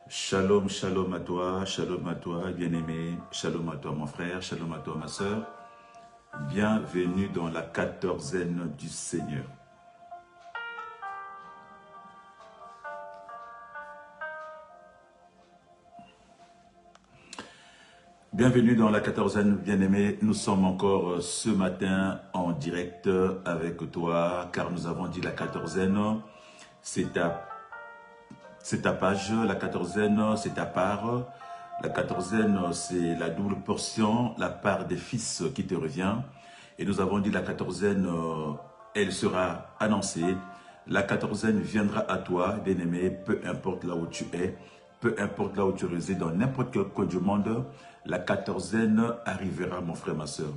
Shalom, shalom à toi, bien-aimé, shalom à toi mon frère, shalom à toi ma soeur. Bienvenue dans la 14e du Seigneur. Bienvenue dans la 14e, bien-aimé. Nous sommes encore ce matin en direct avec toi, car nous avons dit la 14e, c'est ta page, la 14e, c'est ta part. La 14e, c'est la double portion, la part des fils qui te revient. Et nous avons dit la 14e, elle sera annoncée. La 14e viendra à toi, bien-aimé, peu importe là où tu es, peu importe là où tu résides, dans n'importe quel coin du monde, la 14e arrivera, mon frère, ma soeur.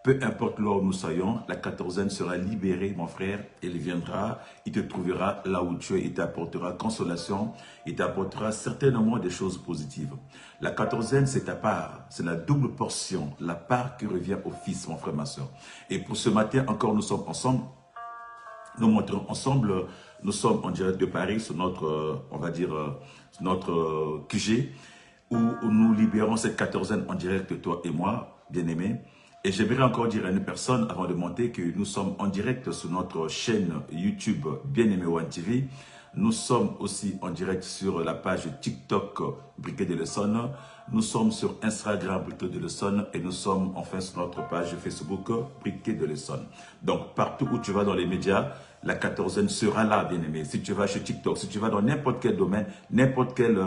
Peu importe là où nous soyons, la 14e sera libérée, mon frère. Elle viendra, il te trouvera là où tu es, il t'apportera consolation, il t'apportera certainement des choses positives. La 14e, c'est ta part, c'est la double portion, la part qui revient au Fils, mon frère, ma soeur. Et pour ce matin, encore, nous sommes ensemble. Nous montrons ensemble, nous sommes en direct de Paris sur notre, on va dire, notre QG, où nous libérons cette 14e en direct, toi et moi, bien-aimés. Et j'aimerais encore dire à une personne, avant de monter, que nous sommes en direct sur notre chaîne YouTube Bien-Aimé One TV. Nous sommes aussi en direct sur la page TikTok Briquet de Leçon. Nous sommes sur Instagram Briquet de Leçon et nous sommes enfin sur notre page Facebook Briquet de Leçon. Donc partout où tu vas dans les médias, la 14e sera là, bien-aimé. Si tu vas chez TikTok, si tu vas dans n'importe quel domaine, n'importe quel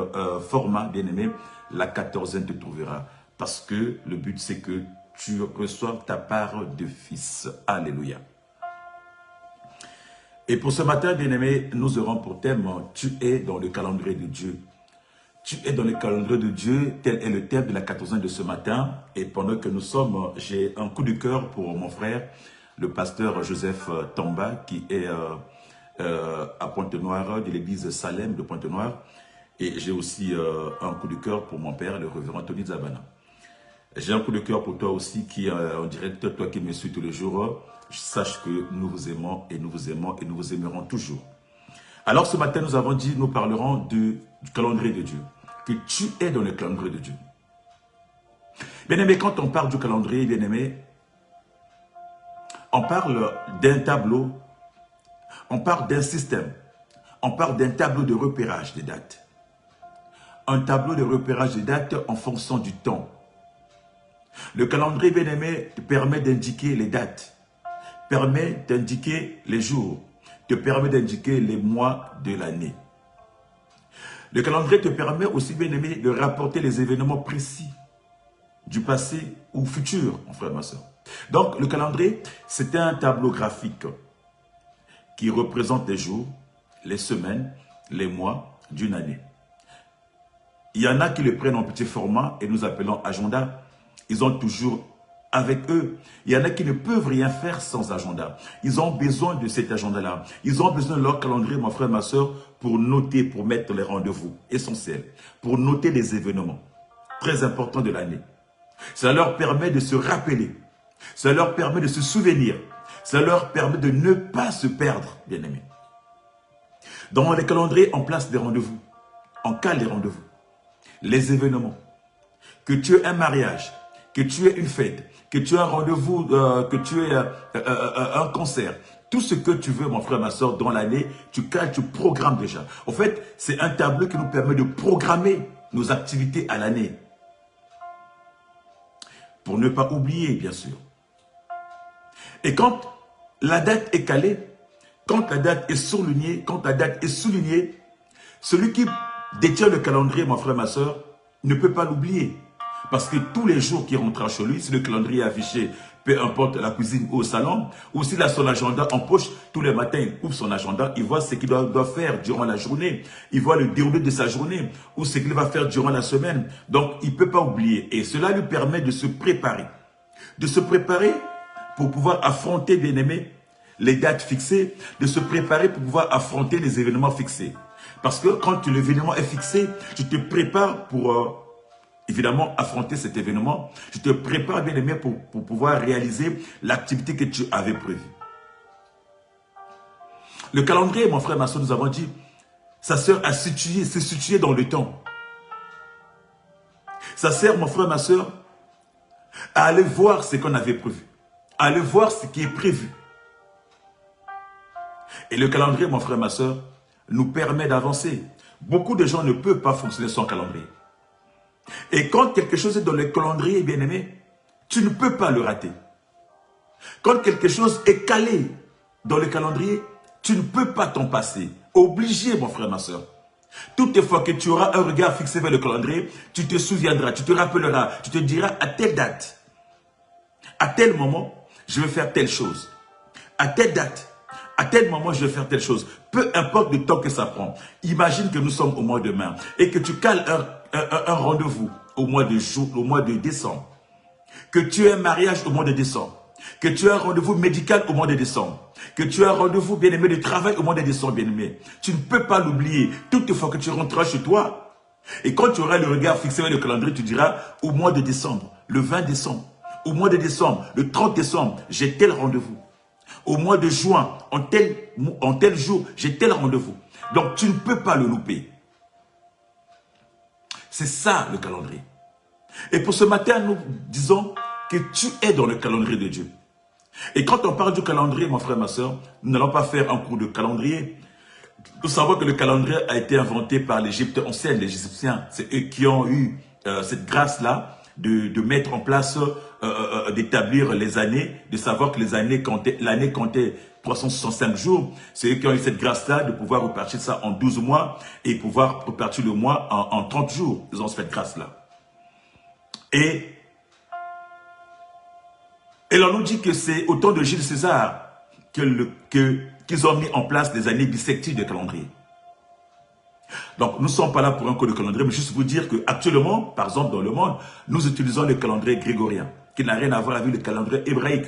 format, bien-aimé, la 14e te trouvera. Parce que le but, c'est que tu reçoives ta part de fils. Alléluia. Et pour ce matin, bien-aimé, nous aurons pour thème « Tu es dans le calendrier de Dieu ». Tu es dans le calendrier de Dieu, tel est le thème de la 14e de ce matin. Et pendant que nous sommes, j'ai un coup de cœur pour mon frère, le pasteur Joseph Tamba, qui est à Pointe-Noire, de l'église Salem de Pointe-Noire. Et j'ai aussi un coup de cœur pour mon père, le révérend Tony Zabana. J'ai un coup de cœur pour toi aussi qui est en direct, toi qui me suis tous les jours. Sache que nous vous aimons et nous vous aimons et nous vous aimerons toujours. Alors ce matin, nous avons dit, nous parlerons du calendrier de Dieu. Que tu es dans le calendrier de Dieu. Bien-aimé, quand on parle du calendrier, bien-aimé, on parle d'un tableau, on parle d'un système, on parle d'un tableau de repérage des dates. Un tableau de repérage des dates en fonction du temps. Le calendrier, bien-aimé, te permet d'indiquer les dates, permet d'indiquer les jours, te permet d'indiquer les mois de l'année. Le calendrier te permet aussi, bien-aimé, de rapporter les événements précis du passé ou futur, mon frère, ma soeur. Donc, le calendrier, c'est un tableau graphique qui représente les jours, les semaines, les mois d'une année. Il y en a qui le prennent en petit format et nous appelons agenda. Ils ont toujours avec eux. Il y en a qui ne peuvent rien faire sans agenda. Ils ont besoin de cet agenda-là. Ils ont besoin de leur calendrier, mon frère, ma soeur, pour noter, pour mettre les rendez-vous essentiels, pour noter les événements très importants de l'année. Ça leur permet de se rappeler. Ça leur permet de se souvenir. Ça leur permet de ne pas se perdre, bien-aimés. Dans les calendriers, on place des rendez-vous. On cale les rendez-vous. Les événements. Que tu aies un mariage, que tu aies une fête, que tu aies un rendez-vous, que tu aies un concert. Tout ce que tu veux, mon frère, ma soeur, dans l'année, tu cales, tu programmes déjà. En fait, c'est un tableau qui nous permet de programmer nos activités à l'année. Pour ne pas oublier, bien sûr. Et quand la date est calée, quand la date est soulignée, celui qui détient le calendrier, mon frère, ma soeur, ne peut pas l'oublier. Parce que tous les jours qu'il rentre chez lui, si le calendrier est affiché, peu importe la cuisine ou au salon, ou s'il a son agenda en poche, tous les matins, il ouvre son agenda, il voit ce qu'il doit faire durant la journée, il voit le déroulé de sa journée, ou ce qu'il va faire durant la semaine. Donc, il ne peut pas oublier. Et cela lui permet de se préparer. De se préparer pour pouvoir affronter, bien aimé, les dates fixées, de se préparer pour pouvoir affronter les événements fixés. Parce que quand l'événement est fixé, tu te prépares pour évidemment affronter cet événement. Tu te prépares, bien aimé, pour pouvoir réaliser l'activité que tu avais prévue. Le calendrier, mon frère, ma soeur, nous avons dit, ça sert à se situer dans le temps. Ça sert, mon frère, ma soeur, à aller voir ce qu'on avait prévu. À aller voir ce qui est prévu. Et le calendrier, mon frère, ma soeur, nous permet d'avancer. Beaucoup de gens ne peuvent pas fonctionner sans calendrier. Et quand quelque chose est dans le calendrier, bien aimé, tu ne peux pas le rater. Quand quelque chose est calé dans le calendrier, tu ne peux pas t'en passer. Obligé, mon frère, ma soeur. Toutes les fois que tu auras un regard fixé vers le calendrier, tu te souviendras, tu te rappelleras, tu te diras à telle date, à tel moment, je vais faire telle chose. À telle date, à tel moment, je vais faire telle chose. Peu importe le temps que ça prend. Imagine que nous sommes au mois de mai et que tu cales un rendez-vous au mois de décembre. Que tu aies un mariage au mois de décembre. Que tu aies un rendez-vous médical au mois de décembre. Que tu aies un rendez-vous bien-aimé de travail au mois de décembre, bien-aimé. Tu ne peux pas l'oublier. Toutefois que tu rentreras chez toi, et quand tu auras le regard fixé vers le calendrier, tu diras au mois de décembre, le 20 décembre, au mois de décembre, le 30 décembre, j'ai tel rendez-vous. Au mois de juin, en tel jour, j'ai tel rendez-vous. Donc, tu ne peux pas le louper. C'est ça, le calendrier. Et pour ce matin, nous disons que tu es dans le calendrier de Dieu. Et quand on parle du calendrier, mon frère, ma soeur, nous n'allons pas faire un cours de calendrier. Nous savons que le calendrier a été inventé par l'Égypte ancienne, les Égyptiens. C'est eux qui ont eu cette grâce-là de mettre en place, d'établir les années, de savoir que l'année comptait 365 jours. C'est eux qui ont eu cette grâce-là de pouvoir repartir ça en 12 mois et pouvoir repartir le mois en 30 jours. Ils ont cette grâce-là. Et l'on nous dit que c'est au temps de Jules César qu'ils ont mis en place les années bissextiles de calendrier. Donc, nous ne sommes pas là pour un cours de calendrier, mais juste vous dire qu'actuellement, par exemple, dans le monde, nous utilisons le calendrier grégorien, qui n'a rien à voir avec le calendrier hébraïque.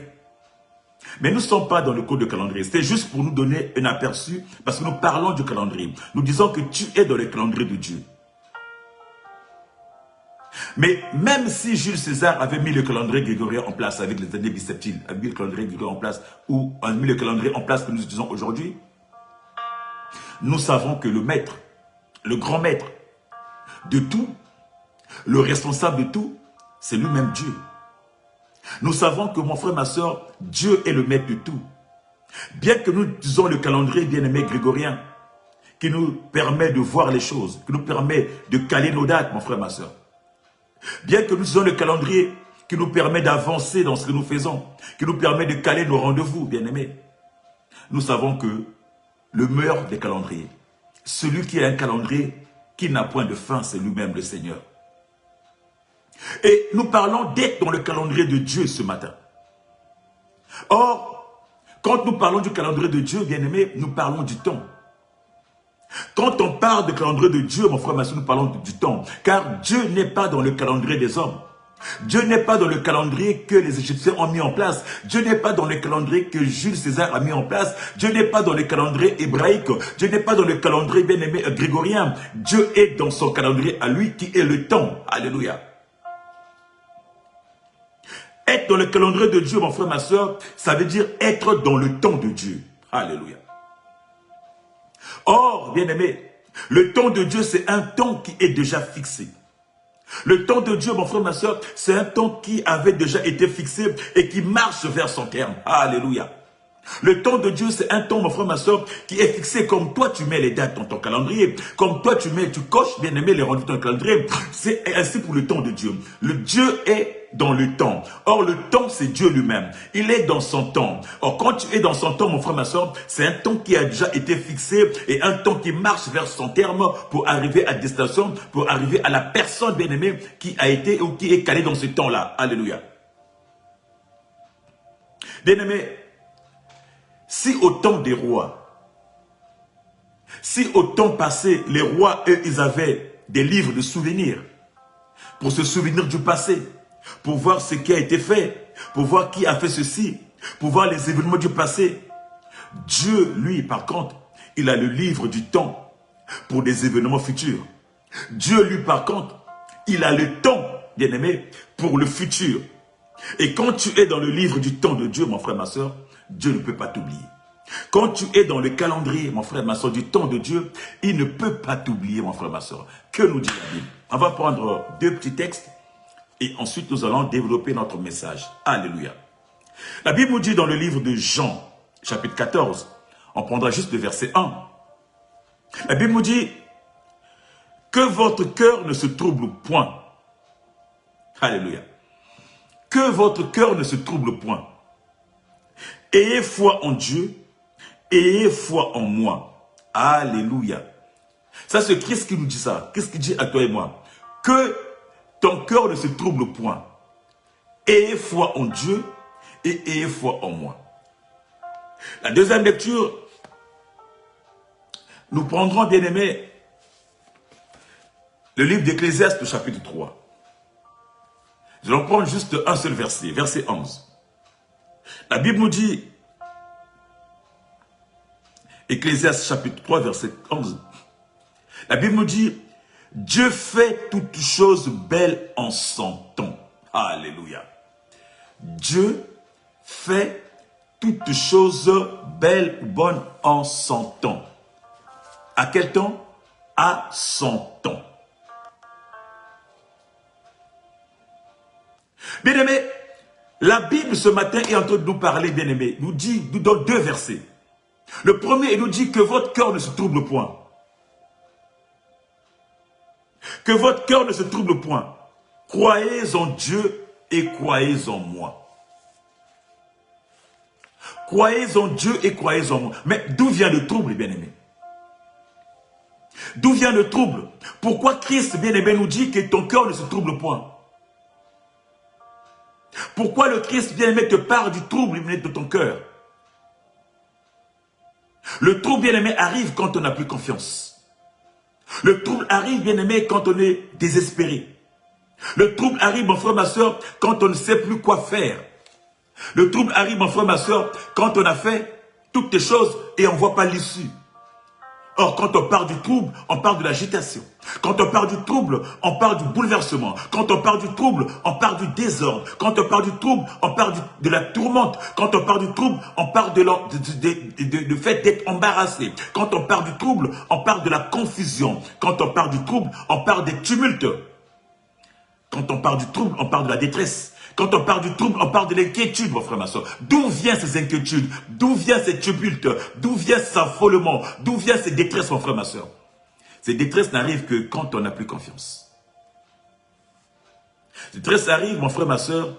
Mais nous ne sommes pas dans le cours de calendrier. C'est juste pour nous donner un aperçu, parce que nous parlons du calendrier. Nous disons que tu es dans le calendrier de Dieu. Mais même si Jules César avait mis le calendrier grégorien en place avec les années bissextiles, a mis le calendrier grégorien en place, ou a mis le calendrier en place que nous utilisons aujourd'hui, nous savons que le maître, le grand maître de tout, le responsable de tout, c'est lui-même Dieu. Nous savons que, mon frère, ma soeur, Dieu est le maître de tout. Bien que nous utilisons le calendrier bien-aimé grégorien, qui nous permet de voir les choses, qui nous permet de caler nos dates, mon frère, ma soeur. Bien que nous utilisons le calendrier qui nous permet d'avancer dans ce que nous faisons, qui nous permet de caler nos rendez-vous, bien-aimés, nous savons que le meilleur des calendriers, celui qui a un calendrier qui n'a point de fin, c'est lui-même le Seigneur. Et nous parlons d'être dans le calendrier de Dieu ce matin. Or, quand nous parlons du calendrier de Dieu, bien-aimés, nous parlons du temps. Quand on parle de calendrier de Dieu, mon frère, ma soeur, nous parlons du temps. Car Dieu n'est pas dans le calendrier des hommes. Dieu n'est pas dans le calendrier que les Égyptiens ont mis en place. Dieu n'est pas dans le calendrier que Jules César a mis en place. Dieu n'est pas dans le calendrier hébraïque. Dieu n'est pas dans le calendrier bien-aimé grégorien. Dieu est dans son calendrier à lui qui est le temps. Alléluia. Être dans le calendrier de Dieu, mon frère, ma soeur, ça veut dire être dans le temps de Dieu. Alléluia. Or, bien-aimé, le temps de Dieu, c'est un temps qui est déjà fixé. Le temps de Dieu, mon frère, ma soeur, c'est un temps qui avait déjà été fixé et qui marche vers son terme. Alléluia. Le temps de Dieu, c'est un temps, mon frère, ma soeur, qui est fixé comme toi, tu mets les dates dans ton calendrier. Comme toi, tu coches, bien aimé, les rendez-vous dans ton calendrier. C'est ainsi pour le temps de Dieu. Le Dieu est dans le temps. Or, le temps, c'est Dieu lui-même. Il est dans son temps. Or, quand tu es dans son temps, mon frère, ma soeur, c'est un temps qui a déjà été fixé et un temps qui marche vers son terme pour arriver à destination, pour arriver à la personne, bien aimée, qui a été ou qui est calée dans ce temps-là. Alléluia. Bien aimé, si au temps des rois, si au temps passé, les rois, eux, ils avaient des livres de souvenirs pour se souvenir du passé, pour voir ce qui a été fait, pour voir qui a fait ceci, pour voir les événements du passé. Dieu, lui, par contre, il a le livre du temps pour des événements futurs. Dieu, lui, par contre, il a le temps, bien-aimé, pour le futur. Et quand tu es dans le livre du temps de Dieu, mon frère, ma soeur, Dieu ne peut pas t'oublier. Quand tu es dans le calendrier, mon frère, ma soeur, du temps de Dieu, il ne peut pas t'oublier, mon frère, ma soeur. Que nous dit la Bible? On va prendre deux petits textes Et ensuite, nous allons développer notre message. Alléluia. La Bible nous dit dans le livre de Jean, chapitre 14, on prendra juste le verset 1. La Bible nous dit que votre cœur ne se trouble point. Alléluia. Que votre cœur ne se trouble point. Ayez foi en Dieu, ayez foi en moi. Alléluia. Ça, c'est Christ qui nous dit ça. Qu'est-ce qu'il dit à toi et moi? Que ton cœur ne se trouble point. Ayez foi en Dieu et ayez foi en moi. La deuxième lecture, nous prendrons, bien aimé, le livre d'Ecclésiaste, chapitre 3. Nous allons prendre juste un seul verset, verset 11. La Bible nous dit, Ecclésiaste chapitre 3, verset 11, la Bible nous dit, Dieu fait toutes choses belles en son temps. Alléluia. Dieu fait toutes choses belles ou bonnes en son temps. À quel temps? À son temps. Bien-aimés, la Bible ce matin est en train de nous parler, bien-aimés, nous donne deux versets. Le premier, il nous dit que votre cœur ne se trouble point. Que votre cœur ne se trouble point. Croyez en Dieu et croyez en moi. Croyez en Dieu et croyez en moi. Mais d'où vient le trouble, bien-aimé? D'où vient le trouble? Pourquoi Christ, bien-aimé, nous dit que ton cœur ne se trouble point? Pourquoi le Christ, bien-aimé, te parle du trouble de ton cœur? Le trouble, bien-aimé, arrive quand on n'a plus confiance. Le trouble arrive, bien-aimé, quand on est désespéré. Le trouble arrive, mon frère, ma soeur, quand on ne sait plus quoi faire. Le trouble arrive, mon frère, ma soeur, quand on a fait toutes les choses et on ne voit pas l'issue. Or, quand on parle du trouble, on parle de l'agitation. Quand on parle du trouble, on parle du bouleversement. Quand on parle du trouble, on parle du désordre. Quand on parle du trouble, on parle de la tourmente. Quand on parle du trouble, on parle de fait d'être embarrassé. Quand on parle du trouble, on parle de la confusion. Quand on parle du trouble, on parle des tumultes. Quand on parle du trouble, on parle de la détresse. Quand on parle du trouble, on parle de l'inquiétude, mon frère, ma soeur. D'où viennent ces inquiétudes? D'où viennent ces tumultes? D'où vient cet affolement? D'où viennent ces détresses, mon frère, ma soeur? Ces détresses n'arrivent que quand on n'a plus confiance. Ces détresses arrivent, mon frère, ma soeur,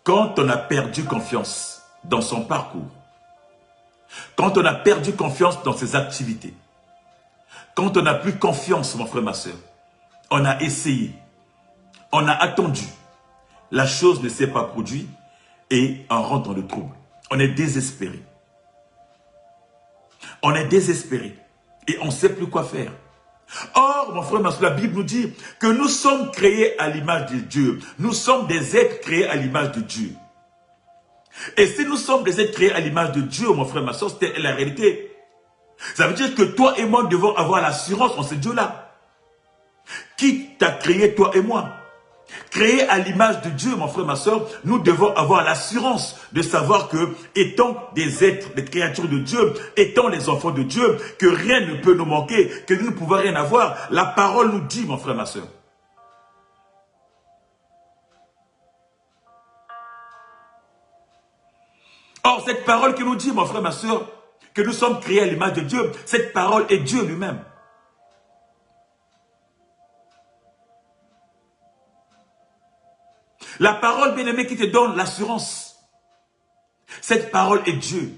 quand on a perdu confiance dans son parcours. Quand on a perdu confiance dans ses activités. Quand on n'a plus confiance, mon frère, ma soeur. On a essayé. On a attendu. La chose ne s'est pas produite et on rentre dans le trouble. On est désespéré. On est désespéré et on ne sait plus quoi faire. Or, mon frère, ma soeur, la Bible nous dit que nous sommes créés à l'image de Dieu. Nous sommes des êtres créés à l'image de Dieu. Et si nous sommes des êtres créés à l'image de Dieu, mon frère, ma soeur, c'est la réalité. Ça veut dire que toi et moi devons avoir l'assurance en ce Dieu-là. Qui t'a créé, toi et moi? Créés à l'image de Dieu, mon frère, ma soeur, nous devons avoir l'assurance de savoir que, étant des êtres, des créatures de Dieu, étant les enfants de Dieu, que rien ne peut nous manquer, que nous ne pouvons rien avoir. La parole nous dit, mon frère, ma soeur. Or, cette parole qui nous dit, mon frère, ma soeur, que nous sommes créés à l'image de Dieu, cette parole est Dieu lui-même. La parole, bien-aimée, qui te donne l'assurance. Cette parole est Dieu.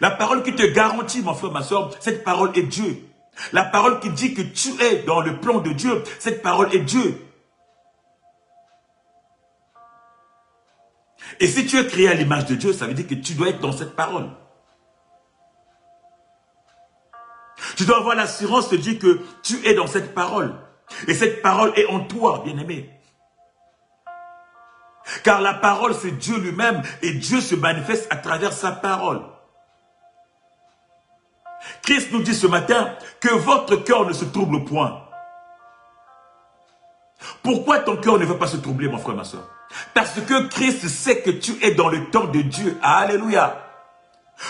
La parole qui te garantit, mon frère, ma soeur, cette parole est Dieu. La parole qui dit que tu es dans le plan de Dieu, cette parole est Dieu. Et si tu es créé à l'image de Dieu, ça veut dire que tu dois être dans cette parole. Tu dois avoir l'assurance de dire que tu es dans cette parole. Et cette parole est en toi, bien-aimé. Car la parole, c'est Dieu lui-même et Dieu se manifeste à travers sa parole. Christ nous dit ce matin que votre cœur ne se trouble point. Pourquoi ton cœur ne veut pas se troubler, mon frère, ma soeur? Parce que Christ sait que tu es dans le temps de Dieu. Alléluia.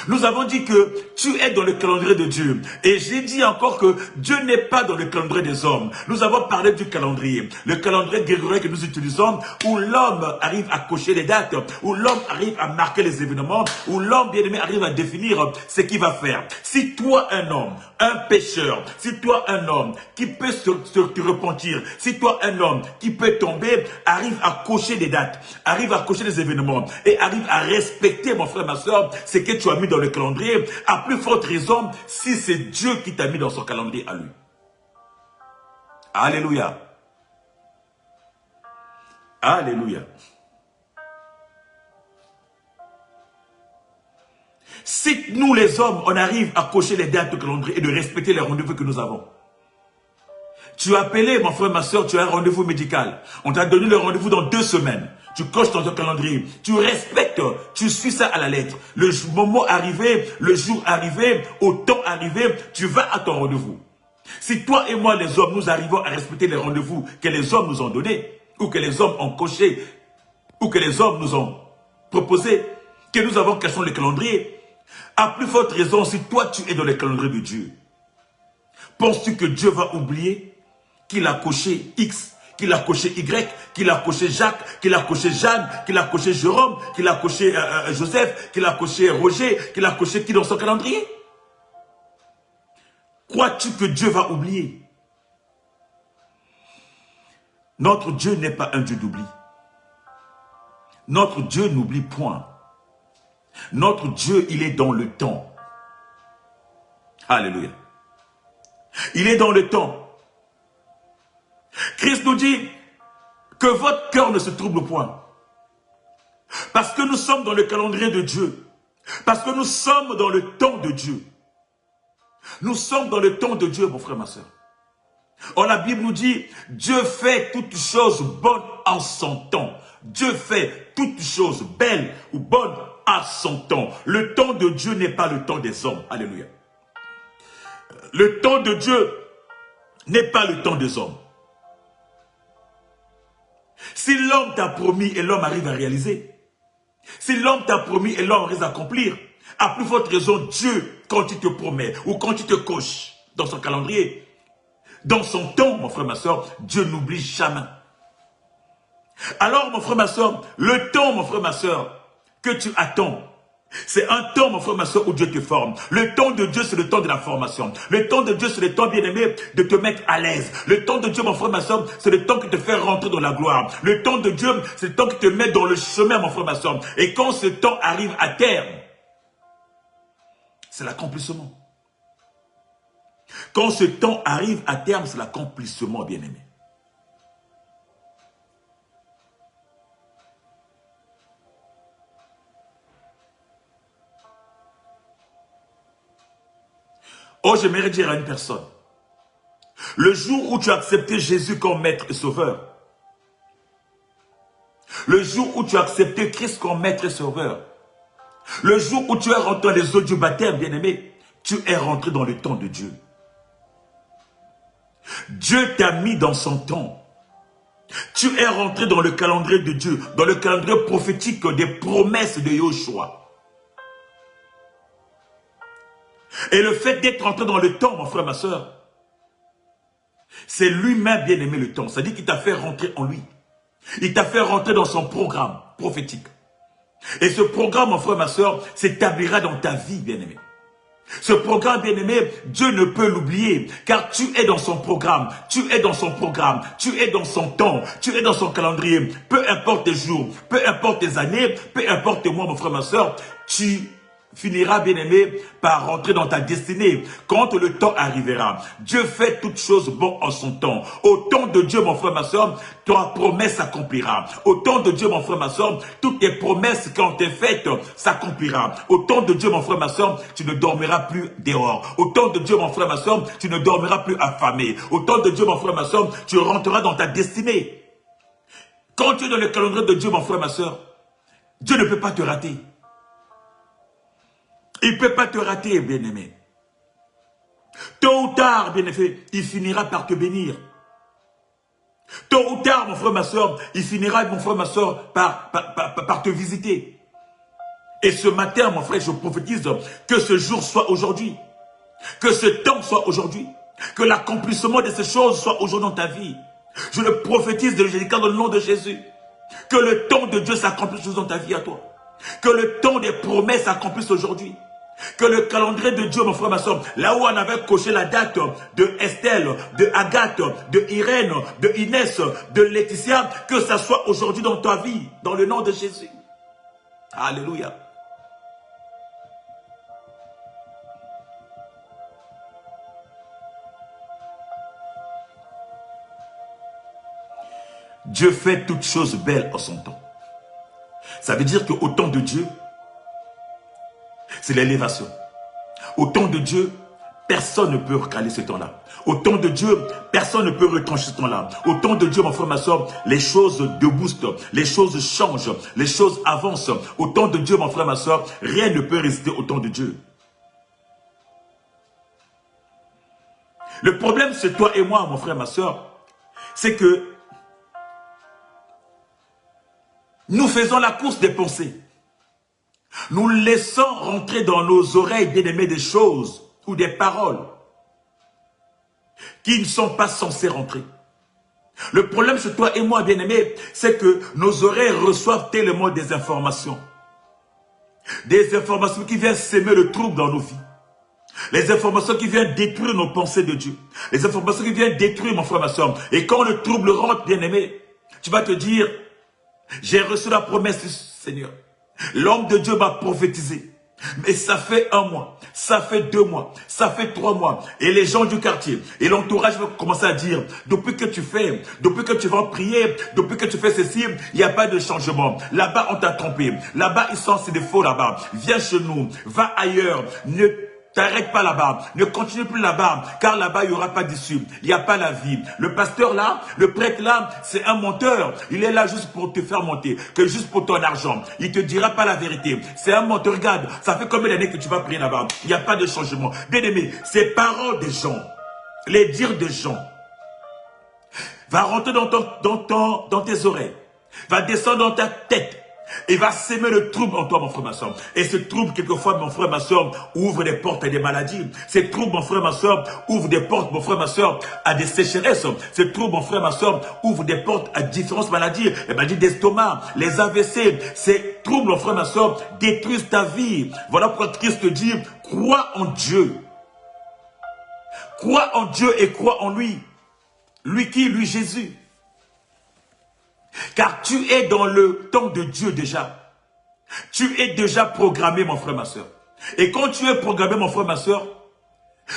Nous avons dit que tu es dans le calendrier de Dieu. Et j'ai dit encore que Dieu n'est pas dans le calendrier des hommes. Nous avons parlé du calendrier. Le calendrier grégorien que nous utilisons, où l'homme arrive à cocher les dates, où l'homme arrive à marquer les événements, où l'homme bien-aimé arrive à définir ce qu'il va faire. Si toi, un homme, un pécheur, si toi, un homme qui peut te repentir, si toi, un homme qui peut tomber, arrive à cocher des dates, arrive à cocher des événements et arrive à respecter, mon frère, ma soeur, ce que tu as mis dans le calendrier, à plus forte raison si c'est Dieu qui t'a mis dans son calendrier à lui. Alléluia. Alléluia. Si nous les hommes, on arrive à cocher les dates du calendrier et de respecter les rendez-vous que nous avons. Tu as appelé, mon frère, ma soeur, tu as un rendez-vous médical. On t'a donné le rendez-vous dans 2 semaines. Tu coches dans ton calendrier. Tu respectes, tu suis ça à la lettre. Le moment arrivé, le jour arrivé, au temps arrivé, tu vas à ton rendez-vous. Si toi et moi, les hommes, nous arrivons à respecter les rendez-vous que les hommes nous ont donnés, ou que les hommes ont coché, ou que les hommes nous ont proposé, que nous avons caché le calendrier, à plus forte raison, si toi tu es dans le calendrier de Dieu, penses-tu que Dieu va oublier qu'il a coché X, qu'il a coché Y, qu'il a coché Jacques, qu'il a coché Jeanne, qu'il a coché Jérôme, qu'il a coché Joseph, qu'il a coché Roger, qu'il a coché qui dans son calendrier? Crois-tu que Dieu va oublier? Notre Dieu n'est pas un Dieu d'oubli. Notre Dieu n'oublie point. Notre Dieu, il est dans le temps. Alléluia. Il est dans le temps. Christ nous dit que votre cœur ne se trouble point. Parce que nous sommes dans le calendrier de Dieu. Parce que nous sommes dans le temps de Dieu. Nous sommes dans le temps de Dieu, mon frère, ma soeur. Or, la Bible nous dit, Dieu fait toutes choses bonnes en son temps. Dieu fait toutes choses belles ou bonnes à son temps. Le temps de Dieu n'est pas le temps des hommes. Alléluia. Le temps de Dieu n'est pas le temps des hommes. Si l'homme t'a promis et l'homme arrive à réaliser, si l'homme t'a promis et l'homme arrive à accomplir, à plus forte raison, Dieu, quand il te promet ou quand il te coche dans son calendrier, dans son temps, mon frère, ma soeur, Dieu n'oublie jamais. Alors, mon frère, ma soeur, le temps, mon frère, ma soeur, que tu attends, c'est un temps, mon frère, ma soeur, où Dieu te forme. Le temps de Dieu, c'est le temps de la formation. Le temps de Dieu, c'est le temps, bien-aimé, de te mettre à l'aise. Le temps de Dieu, mon frère, ma soeur, c'est le temps qui te fait rentrer dans la gloire. Le temps de Dieu, c'est le temps qui te met dans le chemin, mon frère, ma soeur. Et quand ce temps arrive à terme, c'est l'accomplissement. Quand ce temps arrive à terme, c'est l'accomplissement, bien-aimé. Oh, j'aimerais dire à une personne, le jour où tu as accepté Jésus comme maître et sauveur, le jour où tu as accepté Christ comme maître et sauveur, le jour où tu es rentré dans les eaux du baptême, bien-aimé, tu es rentré dans le temps de Dieu. Dieu t'a mis dans son temps. Tu es rentré dans le calendrier de Dieu, dans le calendrier prophétique des promesses de Yoshua. Et le fait d'être rentré dans le temps, mon frère, ma soeur, c'est lui-même bien aimé le temps. C'est-à-dire qu'il t'a fait rentrer en lui. Il t'a fait rentrer dans son programme prophétique. Et ce programme, mon frère, ma soeur, s'établira dans ta vie, bien-aimé. Ce programme, bien-aimé, Dieu ne peut l'oublier, car tu es dans son programme, tu es dans son programme, tu es dans son temps, tu es dans son calendrier. Peu importe tes jours, peu importe tes années, peu importe tes mois, mon frère, ma soeur, tu finiras, bien-aimé, par rentrer dans ta destinée quand le temps arrivera. Dieu fait toutes choses bonnes en son temps. Au temps de Dieu, mon frère, ma soeur, ta promesse s'accomplira. Au temps de Dieu, mon frère, ma soeur, toutes tes promesses qui ont été faites s'accomplira. Au temps de Dieu, mon frère, ma soeur, tu ne dormiras plus dehors. Au temps de Dieu, mon frère, ma soeur, tu ne dormiras plus affamé. Au temps de Dieu, mon frère, ma soeur, tu rentreras dans ta destinée. Quand tu es dans le calendrier de Dieu, mon frère, ma soeur, Dieu ne peut pas te rater. Il ne peut pas te rater, bien-aimé. Tôt ou tard, bien-aimé, il finira par te bénir. Tôt ou tard, mon frère, ma soeur, il finira, mon frère, ma soeur, par te visiter. Et ce matin, mon frère, je prophétise que ce jour soit aujourd'hui. Que ce temps soit aujourd'hui. Que l'accomplissement de ces choses soit aujourd'hui dans ta vie. Je le prophétise de l'Angélica dans le nom de Jésus. Que le temps de Dieu s'accomplisse dans ta vie à toi. Que le temps des promesses s'accomplisse aujourd'hui. Que le calendrier de Dieu, mon frère, ma soeur, là où on avait coché la date de Estelle, de Agathe, de Irène, de Inès, de Laetitia, que ça soit aujourd'hui dans ta vie, dans le nom de Jésus. Alléluia. Dieu fait toutes choses belles en son temps. Ça veut dire qu'au temps de Dieu, c'est l'élévation. Au temps de Dieu, personne ne peut recaler ce temps-là. Au temps de Dieu, personne ne peut retrancher ce temps-là. Au temps de Dieu, mon frère, ma soeur, les choses deboostent, les choses changent, les choses avancent. Au temps de Dieu, mon frère, ma soeur, rien ne peut résister au temps de Dieu. Le problème, c'est toi et moi, mon frère, ma soeur, c'est que nous faisons la course des pensées. Nous laissons rentrer dans nos oreilles, bien-aimés, des choses ou des paroles qui ne sont pas censées rentrer. Le problème chez toi et moi, bien-aimés, c'est que nos oreilles reçoivent tellement des informations. Des informations qui viennent s'aimer le trouble dans nos vies. Les informations qui viennent détruire nos pensées de Dieu. Les informations qui viennent détruire, mon frère, ma soeur. Et quand le trouble rentre, bien-aimé, tu vas te dire, j'ai reçu la promesse du Seigneur. L'homme de Dieu m'a prophétisé. Mais ça fait 1 mois, ça fait 2 mois, ça fait 3 mois. Et les gens du quartier et l'entourage vont commencer à dire, depuis que tu fais, depuis que tu vas prier, depuis que tu fais ceci, il n'y a pas de changement. Là-bas, on t'a trompé. Là-bas, ils sont, c'est des faux là-bas. Viens chez nous, va ailleurs, ne t'arrête pas là-bas, ne continue plus là-bas, car là-bas, il n'y aura pas d'issue. Il n'y a pas la vie. Le pasteur là, le prêtre là, c'est un menteur. Il est là juste pour te faire monter, que juste pour ton argent. Il ne te dira pas la vérité. C'est un menteur. Regarde, ça fait combien d'années que tu vas prier là-bas? Il n'y a pas de changement. Bien aimé, ces paroles des gens, les dires des gens, va rentrer dans tes oreilles, va descendre dans ta tête. Et va s'aimer le trouble en toi, mon frère, ma soeur. Et ce trouble, quelquefois, mon frère, ma soeur, ouvre des portes à des maladies. Ce trouble, mon frère, ma soeur, ouvre des portes, mon frère, ma soeur, à des sécheresses. Ce trouble, mon frère, ma soeur, ouvre des portes à différentes maladies. Les maladies d'estomac, les AVC. Ces troubles, mon frère, ma soeur, détruisent ta vie. Voilà pourquoi Christ te dit, crois en Dieu. Crois en Dieu et crois en lui. Lui qui? Lui Jésus. Car tu es dans le temps de Dieu déjà. Tu es déjà programmé, mon frère, ma soeur. Et quand tu es programmé, mon frère, ma soeur,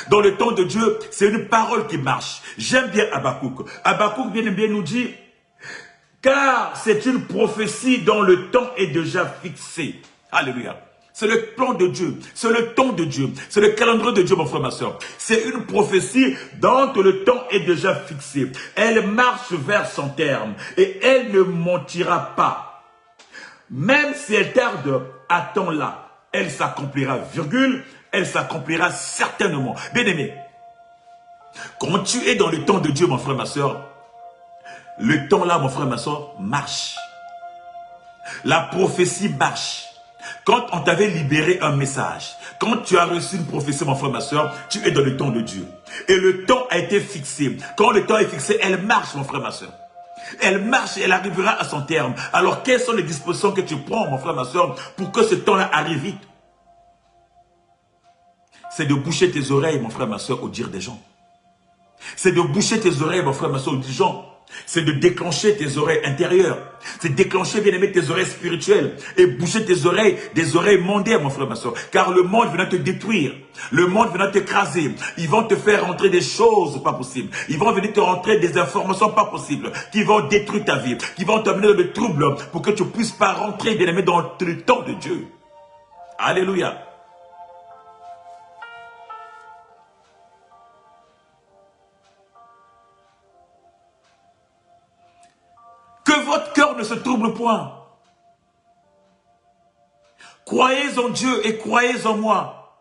dans le temps de Dieu, c'est une parole qui marche. J'aime bien Habakkuk. Habakkuk, bien nous dit, car c'est une prophétie dont le temps est déjà fixé. Alléluia. C'est le plan de Dieu, c'est le temps de Dieu, c'est le calendrier de Dieu, mon frère, ma soeur. C'est une prophétie dont le temps est déjà fixé. Elle marche vers son terme et elle ne mentira pas. Même si elle tarde, attends-la. Elle s'accomplira, virgule, elle s'accomplira certainement. Bien-aimé, quand tu es dans le temps de Dieu, mon frère, ma soeur, le temps là, mon frère, ma soeur, marche. La prophétie marche. Quand on t'avait libéré un message, quand tu as reçu une prophétie, mon frère, ma soeur, tu es dans le temps de Dieu. Et le temps a été fixé. Quand le temps est fixé, elle marche, mon frère, ma soeur. Elle marche et elle arrivera à son terme. Alors, quelles sont les dispositions que tu prends, mon frère, ma soeur, pour que ce temps-là arrive vite? C'est de boucher tes oreilles, mon frère, ma soeur, au dire des gens. C'est de boucher tes oreilles, mon frère, ma soeur, au dire des gens. C'est de déclencher tes oreilles intérieures. C'est de déclencher, bien aimé, tes oreilles spirituelles. Et boucher tes oreilles, des oreilles mondaines, mon frère, ma soeur. Car le monde venant te détruire. Le monde venant t'écraser. Ils vont te faire rentrer des choses pas possibles. Ils vont venir te rentrer des informations pas possibles. Qui vont détruire ta vie. Qui vont t'amener dans le trouble. Pour que tu ne puisses pas rentrer, bien aimé, dans le temps de Dieu. Alléluia. Que votre cœur ne se trouble point. Croyez en Dieu et croyez en moi.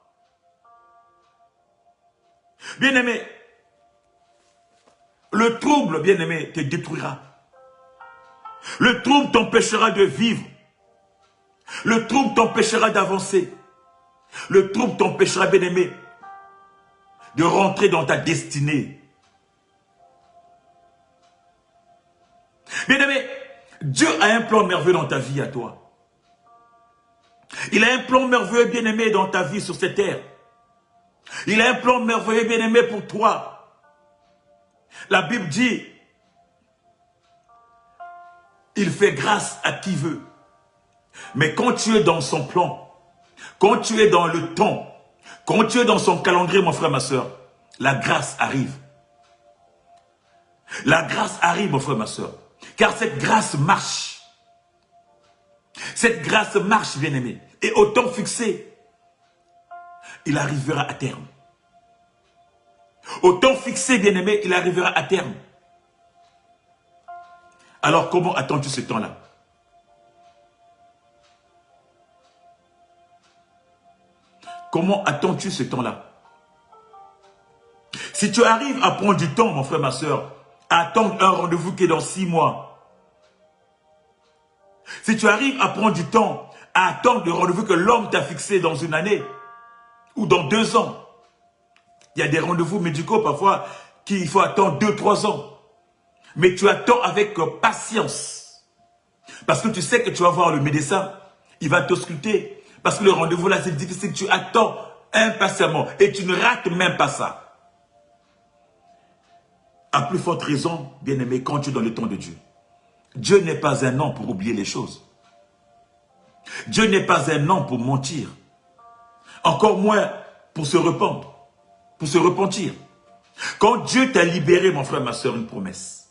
Bien-aimé, le trouble, bien-aimé, te détruira. Le trouble t'empêchera de vivre. Le trouble t'empêchera d'avancer. Le trouble t'empêchera, bien-aimé, de rentrer dans ta destinée. Bien-aimé, Dieu a un plan merveilleux dans ta vie à toi. Il a un plan merveilleux, bien-aimé, dans ta vie sur cette terre. Il a un plan merveilleux, bien-aimé, pour toi. La Bible dit, il fait grâce à qui veut. Mais quand tu es dans son plan, quand tu es dans le temps, quand tu es dans son calendrier, mon frère, ma soeur, la grâce arrive. La grâce arrive, mon frère, ma soeur. Car cette grâce marche. Cette grâce marche, bien-aimé. Et au temps fixé, il arrivera à terme. Au temps fixé, bien-aimé, il arrivera à terme. Alors, comment attends-tu ce temps-là? Comment attends-tu ce temps-là? Si tu arrives à prendre du temps, mon frère, ma soeur, à attendre un rendez-vous qui est dans 6 mois, si tu arrives à prendre du temps à attendre le rendez-vous que l'homme t'a fixé dans une année ou dans 2 ans, il y a des rendez-vous médicaux parfois qu'il faut attendre 2-3 ans. Mais tu attends avec patience. Parce que tu sais que tu vas voir le médecin, il va t'ausculter. Parce que le rendez-vous là, c'est difficile. Tu attends impatiemment et tu ne rates même pas ça. À plus forte raison, bien-aimé, quand tu es dans le temps de Dieu. Dieu n'est pas un homme pour oublier les choses. Dieu n'est pas un homme pour mentir. Encore moins pour se repentendre, pour se repentir. Quand Dieu t'a libéré, mon frère, ma soeur, une promesse.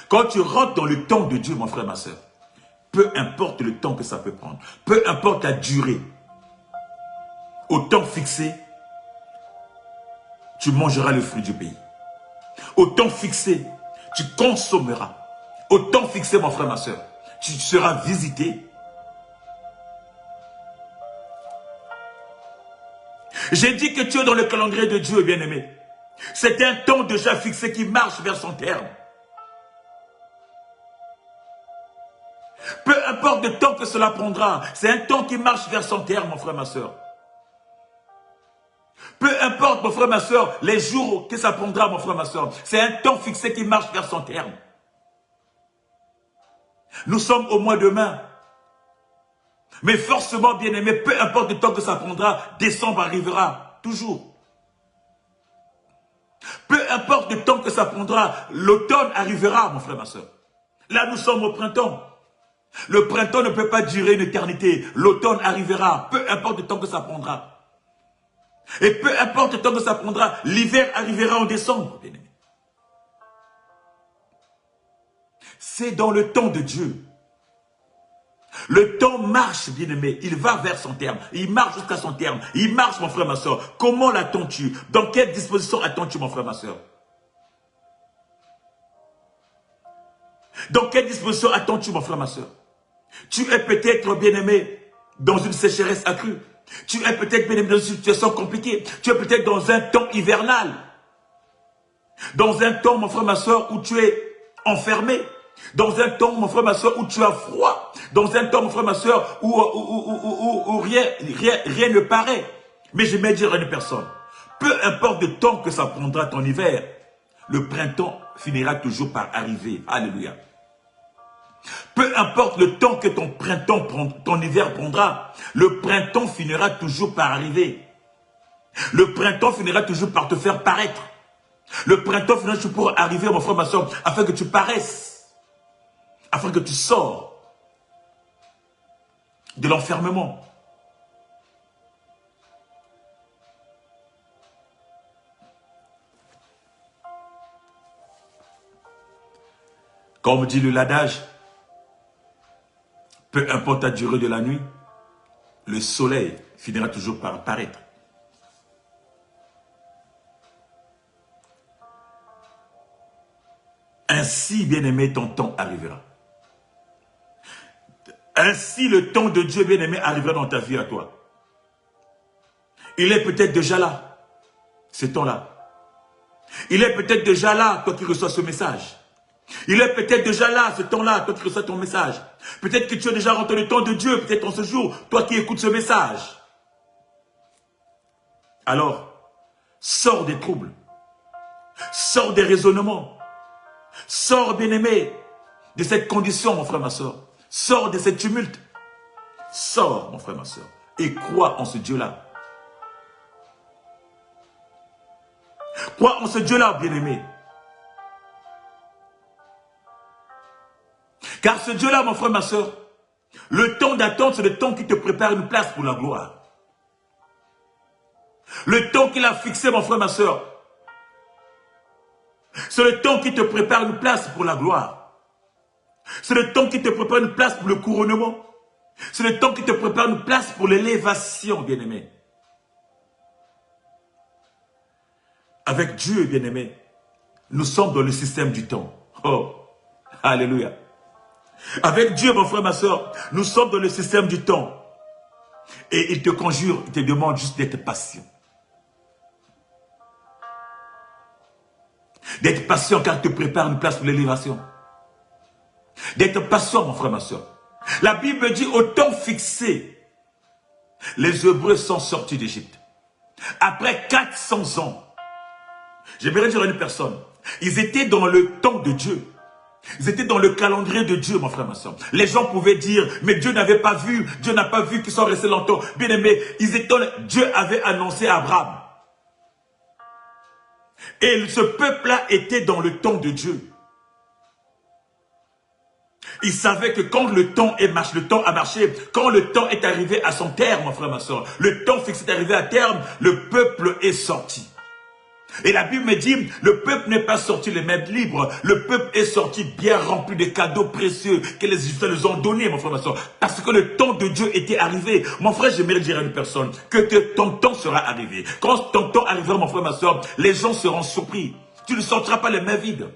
Quand tu rentres dans le temps de Dieu, mon frère, ma soeur, peu importe le temps que ça peut prendre, peu importe la durée, au temps fixé, tu mangeras le fruit du pays. Au temps fixé, tu consommeras. Au temps fixé, mon frère, ma soeur, tu seras visité. J'ai dit que tu es dans le calendrier de Dieu, bien-aimé. C'est un temps déjà fixé qui marche vers son terme. Peu importe le temps que cela prendra, c'est un temps qui marche vers son terme, mon frère, ma soeur. Peu importe, mon frère, ma soeur, les jours que ça prendra, mon frère, ma soeur, c'est un temps fixé qui marche vers son terme. Nous sommes au mois de mai. Mais forcément, bien-aimé, peu importe le temps que ça prendra, décembre arrivera, toujours. Peu importe le temps que ça prendra, l'automne arrivera, mon frère, ma soeur. Là, nous sommes au printemps. Le printemps ne peut pas durer une éternité. L'automne arrivera, peu importe le temps que ça prendra. Et peu importe le temps que ça prendra, l'hiver arrivera en décembre, bien-aimé. C'est dans le temps de Dieu. Le temps marche, bien-aimé. Il va vers son terme. Il marche jusqu'à son terme. Il marche, mon frère, ma soeur. Comment l'attends-tu? Dans quelle disposition attends-tu, mon frère, ma soeur? Dans quelle disposition attends-tu, mon frère, ma soeur? Tu es peut-être, bien-aimé, dans une sécheresse accrue. Tu es peut-être, bien-aimé, dans une situation compliquée. Tu es peut-être dans un temps hivernal. Dans un temps, mon frère, ma soeur, où tu es enfermé. Dans un temps, mon frère, ma soeur, où tu as froid. Dans un temps, mon frère, ma soeur, où rien ne paraît. Mais je vais dire à une personne, peu importe le temps que ça prendra ton hiver, le printemps finira toujours par arriver. Alléluia. Peu importe le temps que ton printemps, ton hiver prendra, le printemps finira toujours par arriver. Le printemps finira toujours par te faire paraître. Le printemps finira toujours pour arriver, mon frère, ma soeur, afin que tu paraisses. Afin que tu sors de l'enfermement. Comme dit l'adage, peu importe la durée de la nuit, le soleil finira toujours par apparaître. Ainsi, bien-aimé, ton temps arrivera. Ainsi, le temps de Dieu, bien-aimé, arrivera dans ta vie à toi. Il est peut-être déjà là, ce temps-là. Il est peut-être déjà là, toi qui reçois ce message. Il est peut-être déjà là, ce temps-là, toi qui reçois ton message. Peut-être que tu es déjà rentré le temps de Dieu, peut-être en ce jour, toi qui écoutes ce message. Alors, sors des troubles, sors des raisonnements, sors, bien-aimé, de cette condition, mon frère, ma soeur. Sors de cette tumulte. Sors, mon frère, ma soeur, et crois en ce Dieu-là. Crois en ce Dieu-là, bien-aimé. Car ce Dieu-là, mon frère, ma soeur, le temps d'attente, c'est le temps qui te prépare une place pour la gloire. Le temps qu'il a fixé, mon frère, ma soeur, c'est le temps qui te prépare une place pour la gloire. C'est le temps qui te prépare une place pour le couronnement. C'est le temps qui te prépare une place pour l'élévation, bien-aimé. Avec Dieu, bien-aimé, nous sommes dans le système du temps. Oh, alléluia. Avec Dieu, mon frère, ma soeur, nous sommes dans le système du temps. Et il te conjure, il te demande juste d'être patient. D'être patient car il te prépare une place pour l'élévation. D'être patient, mon frère, ma soeur. La Bible dit, au temps fixé, les Hébreux sont sortis d'Égypte. Après 400 ans, j'aimerais dire à une personne, ils étaient dans le temps de Dieu. Ils étaient dans le calendrier de Dieu, mon frère, ma soeur. Les gens pouvaient dire, mais Dieu n'avait pas vu, Dieu n'a pas vu qu'ils sont restés longtemps. Bien aimé, Dieu avait annoncé à Abraham. Et ce peuple-là était dans le temps de Dieu. Il savait que quand le temps a marché, quand le temps est arrivé à son terme, mon frère, ma soeur, le temps fixe est arrivé à terme, le peuple est sorti. Et la Bible me dit, le peuple n'est pas sorti les mains libres, le peuple est sorti bien rempli de cadeaux précieux que les Égyptiens nous ont donnés, mon frère, ma soeur, parce que le temps de Dieu était arrivé. Mon frère, j'aimerais dire à une personne que ton temps sera arrivé. Quand ton temps arrivera, mon frère, ma soeur, les gens seront surpris. Tu ne sortiras pas les mains vides.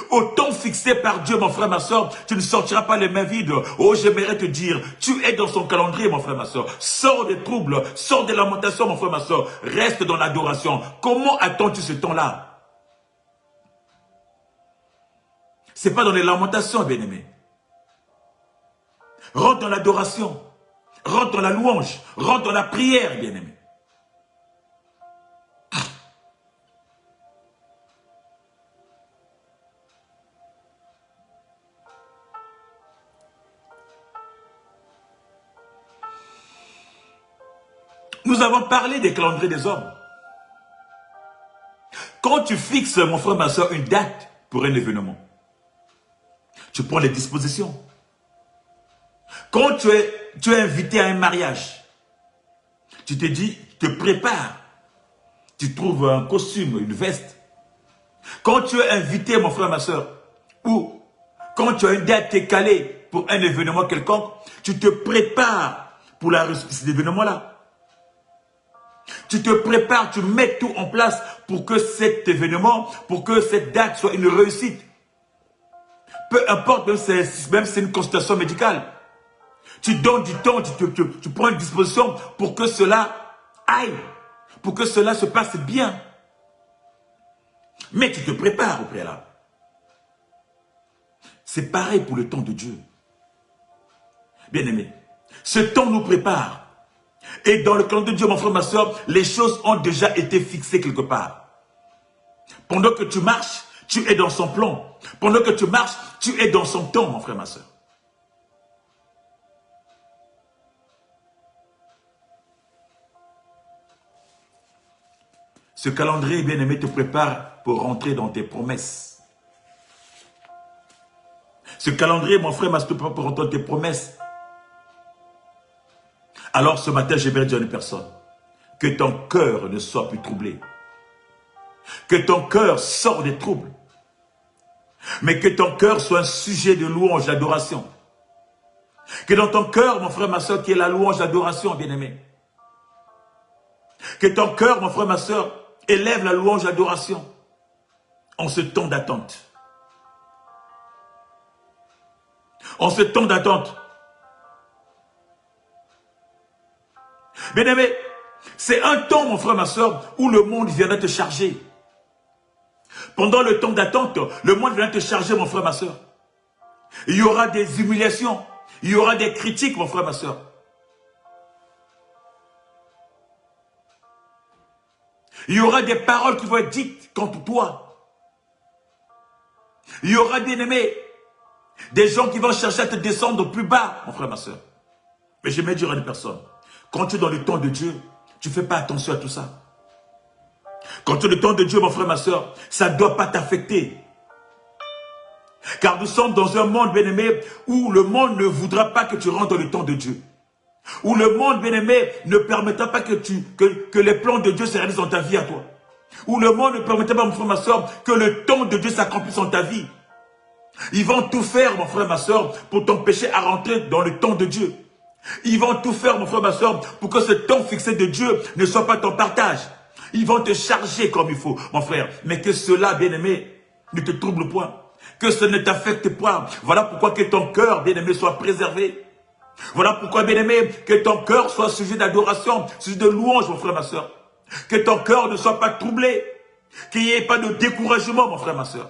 Au temps fixé par Dieu, mon frère, ma soeur, tu ne sortiras pas les mains vides. Oh, j'aimerais te dire, tu es dans son calendrier, mon frère, ma soeur. Sors des troubles, sors des lamentations, mon frère, ma soeur. Reste dans l'adoration. Comment attends-tu ce temps-là? C'est pas dans les lamentations, bien-aimé. Rentre dans l'adoration. Rentre dans la louange. Rentre dans la prière, bien-aimé. Nous avons parlé des calendriers des hommes. Quand tu fixes, mon frère, ma soeur, une date pour un événement, tu prends les dispositions. Quand tu es invité à un mariage, tu te dis, te prépares. Tu trouves un costume, une veste. Quand tu es invité, mon frère, ma soeur, ou quand tu as une date calée pour un événement quelconque, tu te prépares pour cet événement-là. Tu te prépares, tu mets tout en place pour que cet événement, pour que cette date soit une réussite. Peu importe, même si c'est une consultation médicale. Tu donnes du temps, tu prends une disposition pour que cela aille, pour que cela se passe bien. Mais tu te prépares au préalable. C'est pareil pour le temps de Dieu. Bien-aimé, ce temps nous prépare. Et dans le calendrier de Dieu, mon frère, ma soeur, les choses ont déjà été fixées quelque part. Pendant que tu marches, tu es dans son plan. Pendant que tu marches, tu es dans son temps, mon frère, ma soeur. Ce calendrier, bien-aimé, te prépare pour rentrer dans tes promesses. Ce calendrier, mon frère, ma soeur, te prépare pour rentrer dans tes promesses. Alors ce matin, j'aimerais dire à une personne, que ton cœur ne soit plus troublé. Que ton cœur sorte des troubles. Mais que ton cœur soit un sujet de louange, d'adoration. Que dans ton cœur, mon frère, ma soeur, qu'il y ait la louange, d'adoration, bien-aimé. Que ton cœur, mon frère, ma soeur, élève la louange, d'adoration. En ce temps d'attente. En ce temps d'attente. Bien-aimé, c'est un temps, mon frère, ma soeur, où le monde viendra te charger. Pendant le temps d'attente, le monde viendra te charger, mon frère, ma soeur. Il y aura des humiliations. Il y aura des critiques, mon frère, ma soeur. Il y aura des paroles qui vont être dites contre toi. Il y aura, bien aimé, des gens qui vont chercher à te descendre plus bas, mon frère, ma soeur. Mais je vais dire à une personne, quand tu es dans le temps de Dieu, tu ne fais pas attention à tout ça. Quand tu es dans le temps de Dieu, mon frère, ma soeur, ça ne doit pas t'affecter. Car nous sommes dans un monde, bien-aimé, où le monde ne voudra pas que tu rentres dans le temps de Dieu. Où le monde, bien-aimé, ne permettra pas que les plans de Dieu se réalisent dans ta vie à toi. Où le monde ne permettra pas, mon frère, ma soeur, que le temps de Dieu s'accomplisse dans ta vie. Ils vont tout faire, mon frère, ma soeur, pour t'empêcher à rentrer dans le temps de Dieu. Ils vont tout faire, mon frère, ma soeur, pour que ce temps fixé de Dieu ne soit pas ton partage. Ils vont te charger comme il faut, mon frère. Mais que cela, bien-aimé, ne te trouble point. Que ce ne t'affecte pas. Voilà pourquoi que ton cœur, bien-aimé, soit préservé. Voilà pourquoi, bien-aimé, que ton cœur soit sujet d'adoration, sujet de louange, mon frère, ma soeur. Que ton cœur ne soit pas troublé. Qu'il n'y ait pas de découragement, mon frère, ma soeur.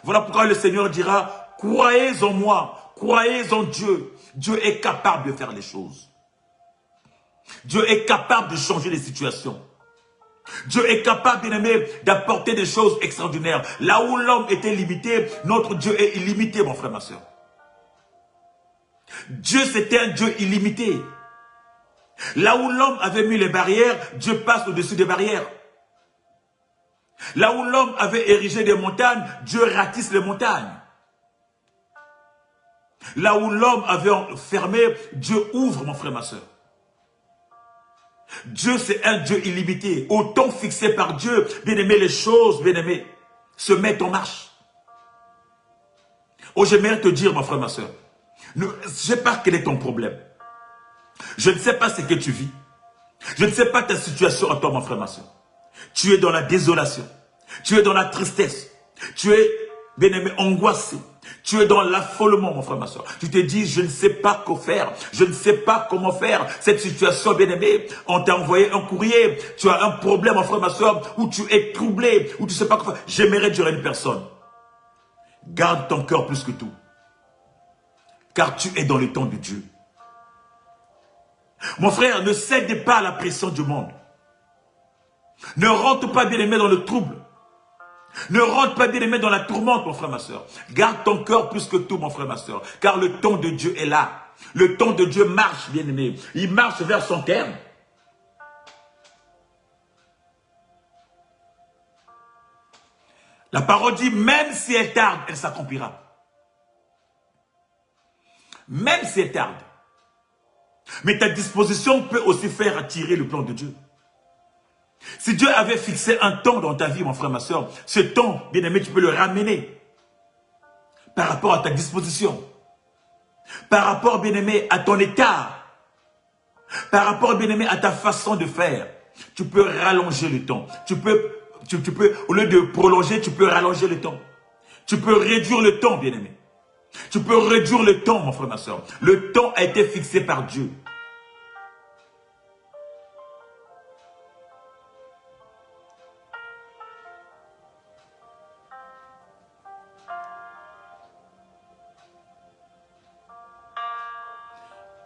Voilà pourquoi le Seigneur dira, croyez en moi, croyez en Dieu. Dieu est capable de faire les choses. Dieu est capable de changer les situations. Dieu est capable, bien-aimé, d'apporter des choses extraordinaires. Là où l'homme était limité, notre Dieu est illimité, mon frère, ma soeur. Dieu, c'était un Dieu illimité. Là où l'homme avait mis les barrières, Dieu passe au-dessus des barrières. Là où l'homme avait érigé des montagnes, Dieu ratisse les montagnes. Là où l'homme avait fermé, Dieu ouvre, mon frère, ma soeur. Dieu, c'est un Dieu illimité. Au temps fixé par Dieu, bien-aimé, les choses, bien-aimé, se mettent en marche. Oh, j'aimerais te dire, mon frère, ma soeur, je ne sais pas quel est ton problème. Je ne sais pas ce que tu vis. Je ne sais pas ta situation à toi, mon frère, ma soeur. Tu es dans la désolation. Tu es dans la tristesse. Tu es, bien-aimé, angoissé. Tu es dans l'affolement, mon frère, ma soeur. Tu te dis, je ne sais pas quoi faire. Je ne sais pas comment faire. Cette situation, bien-aimé, on t'a envoyé un courrier. Tu as un problème, mon frère, ma soeur, où tu es troublé, où tu ne sais pas quoi faire. J'aimerais dire à une personne, garde ton cœur plus que tout. Car tu es dans le temps de Dieu. Mon frère, ne cède pas à la pression du monde. Ne rentre pas, bien-aimé, dans le trouble. Ne rentre pas, bien-aimé, dans la tourmente, mon frère, ma soeur. Garde ton cœur plus que tout, mon frère, ma soeur. Car le temps de Dieu est là. Le temps de Dieu marche, bien-aimé. Il marche vers son terme. La parole dit, même si elle tarde, elle s'accomplira. Même si elle tarde. Mais ta disposition peut aussi faire attirer le plan de Dieu. Si Dieu avait fixé un temps dans ta vie, mon frère, ma soeur, ce temps, bien-aimé, tu peux le ramener par rapport à ta disposition, par rapport, bien-aimé, à ton état, par rapport, bien-aimé, à ta façon de faire. Tu peux rallonger le temps. Tu peux, au lieu de prolonger, tu peux rallonger le temps. Tu peux réduire le temps, bien-aimé. Tu peux réduire le temps, mon frère, ma soeur. Le temps a été fixé par Dieu.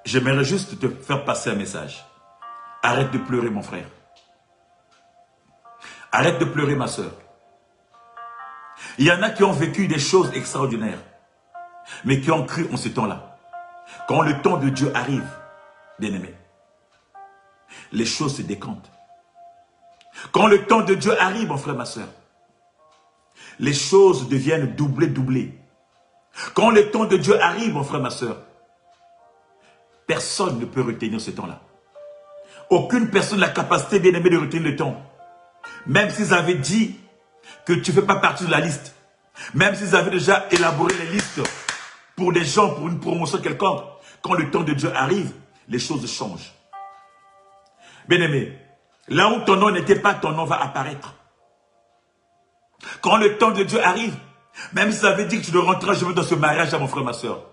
J'aimerais juste te faire passer un message. Arrête de pleurer, mon frère. Arrête de pleurer, ma soeur. Il y en a qui ont vécu des choses extraordinaires, mais qui ont cru en ce temps-là. Quand le temps de Dieu arrive, bien-aimé, les choses se décantent. Quand le temps de Dieu arrive, mon frère, ma soeur, les choses deviennent doublées. Quand le temps de Dieu arrive, mon frère, ma soeur, personne ne peut retenir ce temps-là. Aucune personne n'a la capacité, bien-aimé, de retenir le temps. Même s'ils avaient dit que tu ne fais pas partie de la liste. Même s'ils avaient déjà élaboré les listes pour des gens, pour une promotion quelconque. Quand le temps de Dieu arrive, les choses changent. Bien-aimé, là où ton nom n'était pas, ton nom va apparaître. Quand le temps de Dieu arrive, même s'ils avaient dit que tu ne rentreras jamais dans ce mariage à mon frère, ma soeur,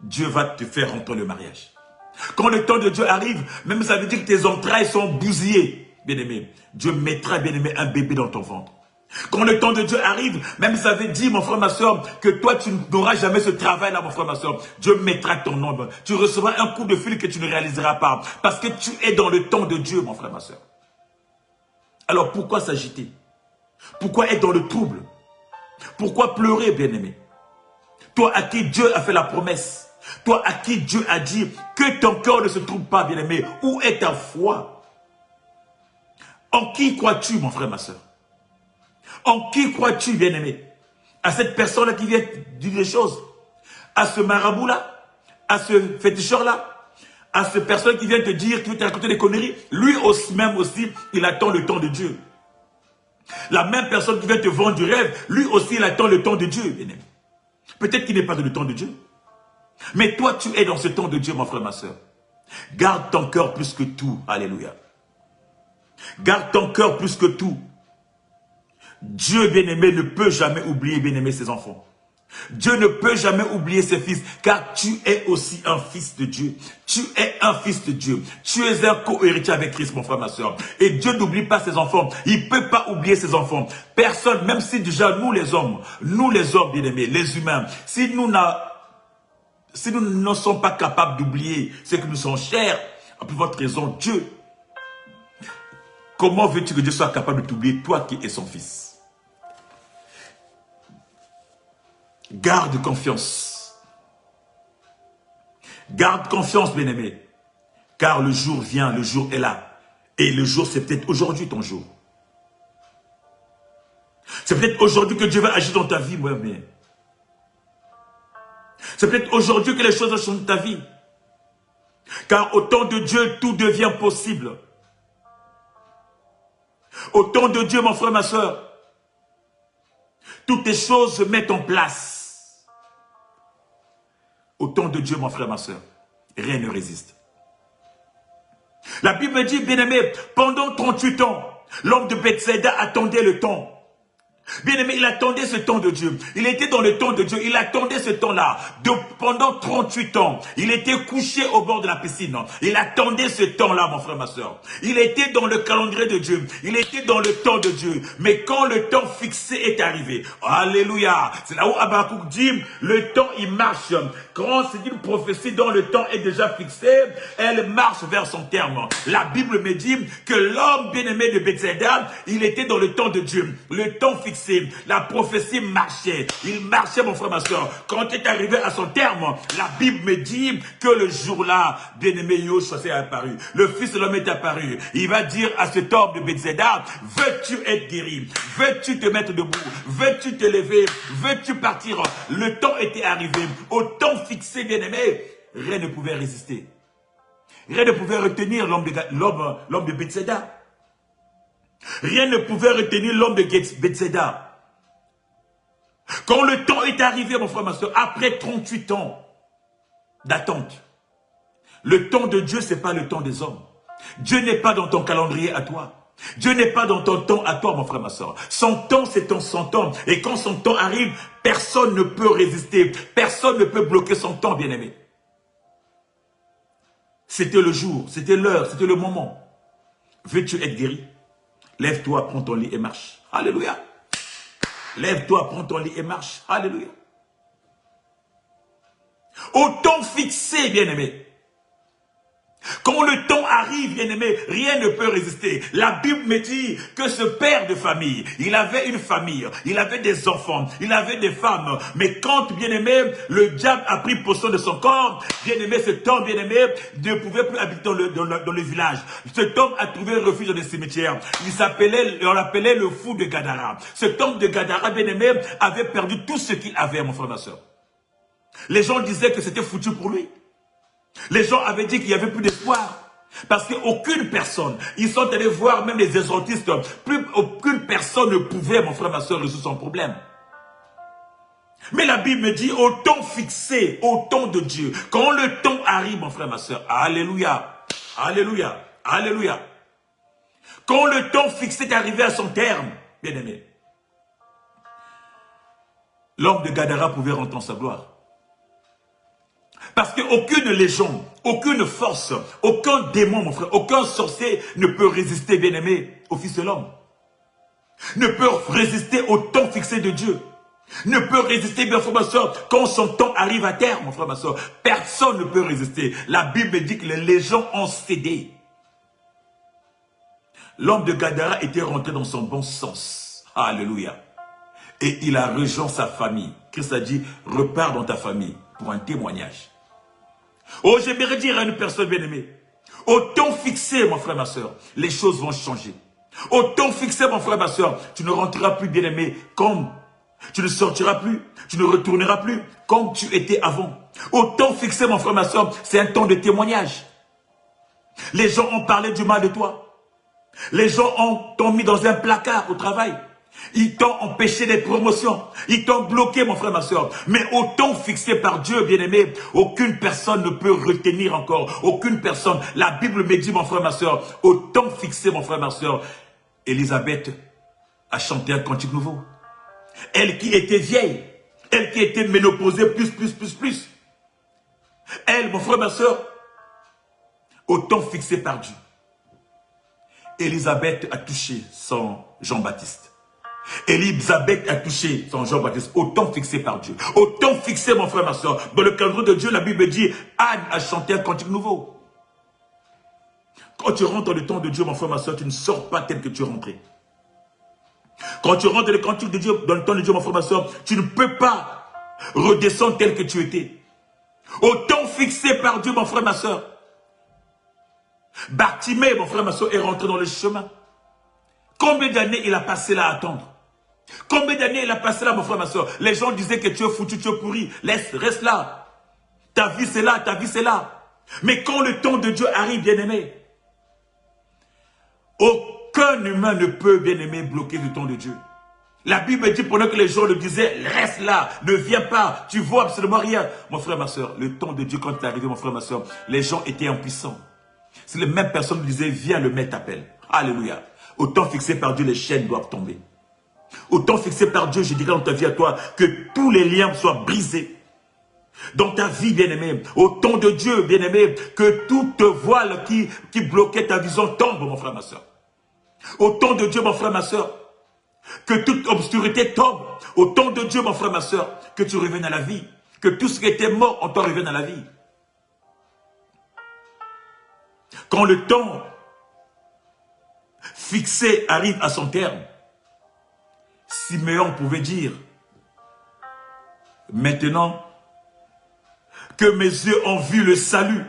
Dieu va te faire rentrer le mariage. Quand le temps de Dieu arrive, même ça veut dire que tes entrailles sont bousillées, bien-aimé, Dieu mettra, bien-aimé, un bébé dans ton ventre. Quand le temps de Dieu arrive, même si ça veut dire, mon frère, ma soeur, que toi, tu n'auras jamais ce travail-là, mon frère, ma soeur. Dieu mettra ton nom. Tu recevras un coup de fil que tu ne réaliseras pas. Parce que tu es dans le temps de Dieu, mon frère, ma soeur. Alors, pourquoi s'agiter? Pourquoi être dans le trouble? Pourquoi pleurer, bien-aimé? Toi à qui Dieu a fait la promesse. Toi à qui Dieu a dit que ton cœur ne se trouble pas, bien-aimé. Où est ta foi? En qui crois-tu, mon frère, ma soeur? En qui crois-tu, bien-aimé? À cette personne-là qui vient dire des choses? À ce marabout-là? À ce féticheur-là? À cette personne qui vient te dire, qui veut te raconter des conneries? Lui aussi, même aussi, il attend le temps de Dieu. La même personne qui vient te vendre du rêve, lui aussi, il attend le temps de Dieu, bien-aimé. Peut-être qu'il n'est pas dans le temps de Dieu. Mais toi, tu es dans ce temps de Dieu, mon frère, ma soeur. Garde ton cœur plus que tout. Alléluia. Garde ton cœur plus que tout. Dieu, bien-aimé, ne peut jamais oublier, bien-aimé, ses enfants. Dieu ne peut jamais oublier ses fils, car tu es aussi un fils de Dieu. Tu es un fils de Dieu. Tu es un co-héritier avec Christ, mon frère, ma soeur. Et Dieu n'oublie pas ses enfants. Il ne peut pas oublier ses enfants. Personne, même si déjà nous les hommes, bien-aimés, les humains, si nous ne sommes pas capables d'oublier ce que nous sommes chers, à plus votre raison, Dieu. Comment veux-tu que Dieu soit capable de t'oublier, toi qui es son fils? Garde confiance. Garde confiance, bien-aimé. Car le jour vient, le jour est là. Et le jour, c'est peut-être aujourd'hui ton jour. C'est peut-être aujourd'hui que Dieu va agir dans ta vie, moi bien. C'est peut-être aujourd'hui que les choses changent dans ta vie. Car au temps de Dieu, tout devient possible. Au temps de Dieu, mon frère, ma soeur, toutes les choses se mettent en place. Au temps de Dieu, mon frère, ma soeur, rien ne résiste. La Bible dit, bien-aimé, pendant 38 ans, l'homme de Bethsaïda attendait le temps. Bien-aimé, il attendait ce temps de Dieu. Il était dans le temps de Dieu. Il attendait ce temps-là. Pendant 38 ans, il était couché au bord de la piscine. Il attendait ce temps-là, mon frère, ma soeur. Il était dans le calendrier de Dieu. Il était dans le temps de Dieu. Mais quand le temps fixé est arrivé, alléluia, c'est là où Habakkuk dit, le temps, il marche. Quand c'est une prophétie dont le temps est déjà fixé, elle marche vers son terme. La Bible me dit que l'homme bien-aimé de Bethsaïda, il était dans le temps de Dieu. Le temps fixé. La prophétie marchait. Il marchait, mon frère, ma soeur. Quand il est arrivé à son terme, la Bible me dit que le jour-là, bien-aimé Yoshua est apparu. Le Fils de l'homme est apparu. Il va dire à cet homme de Bethsaïda, veux-tu être guéri? Veux-tu te mettre debout? Veux-tu te lever? Veux-tu partir? Le temps était arrivé. Au temps fixé, bien-aimé, rien ne pouvait résister. Rien ne pouvait retenir l'homme de Bethsaïda. Rien ne pouvait retenir l'homme de Bethsaïda. Quand le temps est arrivé, mon frère, ma soeur, après 38 ans d'attente, le temps de Dieu, ce n'est pas le temps des hommes. Dieu n'est pas dans ton calendrier à toi. Dieu n'est pas dans ton temps à toi, mon frère, ma soeur. Son temps, c'est son temps. Et quand son temps arrive, personne ne peut résister. Personne ne peut bloquer son temps, bien-aimé. C'était le jour, c'était l'heure, c'était le moment. Veux-tu être guéri? Lève-toi, prends ton lit et marche. Alléluia. Lève-toi, prends ton lit et marche. Alléluia. Au temps fixé, bien-aimé. Quand le temps arrive, bien-aimé, rien ne peut résister. La Bible me dit que ce père de famille, il avait une famille, il avait des enfants, il avait des femmes. Mais quand, bien-aimé, le diable a pris possession de son corps, bien-aimé, cet homme, bien-aimé, ne pouvait plus habiter dans le village. Cet homme a trouvé refuge dans les cimetières. On l'appelait le fou de Gadara. Cet homme de Gadara, bien-aimé, avait perdu tout ce qu'il avait, mon frère, ma soeur. Les gens disaient que c'était foutu pour lui. Les gens avaient dit qu'il n'y avait plus d'espoir. Parce qu'aucune personne, ils sont allés voir même les exorcistes, aucune personne ne pouvait, mon frère, ma soeur, résoudre son problème. Mais la Bible me dit, au temps fixé, au temps de Dieu, quand le temps arrive, mon frère, ma soeur, alléluia, alléluia, alléluia. Quand le temps fixé est arrivé à son terme, bien aimé, l'homme de Gadara pouvait rentrer en sa gloire. Parce qu'aucune légende, aucune force, aucun démon, mon frère, aucun sorcier ne peut résister, bien-aimé, au Fils de l'homme. ne peut résister au temps fixé de Dieu. Ne peut résister, bien frère, ma soeur, quand son temps arrive à terme, mon frère, ma soeur. Personne ne peut résister. La Bible dit que les gens ont cédé. L'homme de Gadara était rentré dans son bon sens. Alléluia. Et il a rejoint sa famille. Christ a dit, repars dans ta famille pour un témoignage. Oh, j'aimerais dire à une personne bien-aimée, au temps fixé, mon frère, ma soeur, les choses vont changer. Au temps fixé, mon frère, ma soeur, tu ne rentreras plus bien-aimé comme tu ne sortiras plus, tu ne retourneras plus comme tu étais avant. Au temps fixé, mon frère, ma soeur, c'est un temps de témoignage. Les gens ont parlé du mal de toi. Les gens t'ont mis dans un placard au travail. Ils t'ont empêché des promotions. Ils t'ont bloqué, mon frère, ma soeur. Mais au temps fixé par Dieu, bien-aimé, aucune personne ne peut retenir encore. Aucune personne. La Bible me dit, mon frère, ma soeur, au temps fixé, mon frère, ma soeur, Élisabeth a chanté un cantique nouveau. Elle qui était vieille, elle qui était ménopausée, plus. Elle, mon frère, ma soeur, au temps fixé par Dieu. Élisabeth a touché son Jean-Baptiste. Élisabeth a touché son Jean-Baptiste au temps fixé par Dieu. Au temps fixé, mon frère, ma soeur. Dans le calendrier de Dieu, la Bible dit, Anne a chanté un cantique nouveau. Quand tu rentres dans le temps de Dieu, mon frère, ma soeur, tu ne sors pas tel que tu es rentré. Quand tu rentres dans le cantique de Dieu, dans le temps de Dieu, mon frère, ma soeur, tu ne peux pas redescendre tel que tu étais. Au temps fixé par Dieu, mon frère, ma soeur. Bartimée, mon frère, ma soeur, est rentré dans le chemin. Combien d'années il a passé là à attendre? Combien d'années il a passé là, mon frère, ma soeur? Les gens disaient que tu es foutu, tu es pourri. Reste là. Ta vie, c'est là, ta vie, c'est là. Mais quand le temps de Dieu arrive, bien-aimé, aucun humain ne peut, bien-aimé, bloquer le temps de Dieu. La Bible dit, pendant que les gens le disaient, reste là, ne viens pas, tu vois absolument rien. Mon frère, ma soeur, le temps de Dieu, quand il est arrivé, mon frère, ma soeur, les gens étaient impuissants. Si les mêmes personnes disaient, viens, le maître t'appelle. Alléluia. Au temps fixé par Dieu, les chaînes doivent tomber. Au temps fixé par Dieu, je dirais dans ta vie à toi, que tous les liens soient brisés. Dans ta vie, bien-aimé, au temps de Dieu, bien-aimé, que toute voile qui bloquait ta vision tombe, mon frère, ma soeur. Au temps de Dieu, mon frère, ma soeur, que toute obscurité tombe. Au temps de Dieu, mon frère, ma soeur, que tu reviennes à la vie. Que tout ce qui était mort en toi revienne à la vie. Quand le temps fixé arrive à son terme, Siméon pouvait dire, maintenant que mes yeux ont vu le salut,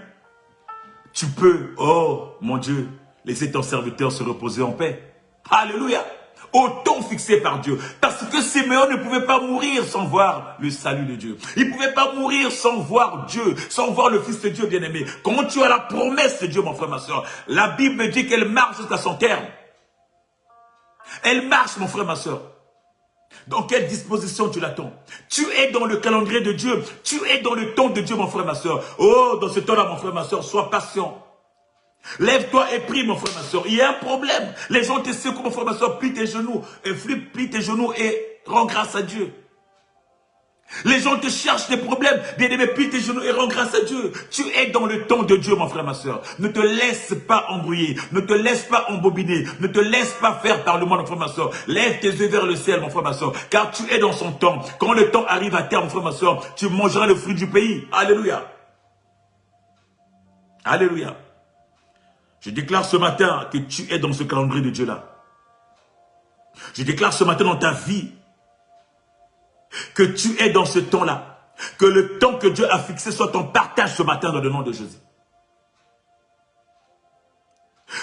tu peux, oh mon Dieu, laisser ton serviteur se reposer en paix. Alléluia. Au temps fixé par Dieu. Parce que Siméon ne pouvait pas mourir sans voir le salut de Dieu. Il ne pouvait pas mourir sans voir Dieu, sans voir le Fils de Dieu bien-aimé. Quand tu as la promesse de Dieu, mon frère, ma soeur, la Bible dit qu'elle marche jusqu'à son terme. Elle marche, mon frère, ma soeur. Dans quelle disposition tu l'attends? Tu es dans le calendrier de Dieu. Tu es dans le temps de Dieu, mon frère, ma soeur. Oh, dans ce temps-là, mon frère, ma soeur, sois patient. Lève-toi et prie, mon frère, ma soeur. Il y a un problème. Les gens te secouent, mon frère, ma soeur. Plie tes genoux. Plie tes genoux et rends grâce à Dieu. Les gens te cherchent des problèmes. Bien-aimé, plie tes genoux et rends grâce à Dieu. Tu es dans le temps de Dieu, mon frère, ma soeur. Ne te laisse pas embrouiller. Ne te laisse pas embobiner. Ne te laisse pas faire par le monde, mon frère, ma soeur. Lève tes yeux vers le ciel, mon frère, ma soeur. Car tu es dans son temps. Quand le temps arrive à terme, mon frère, ma soeur, tu mangeras le fruit du pays. Alléluia. Alléluia. Je déclare ce matin que tu es dans ce calendrier de Dieu-là. Je déclare ce matin dans ta vie que tu es dans ce temps-là. Que le temps que Dieu a fixé soit ton partage ce matin dans le nom de Jésus.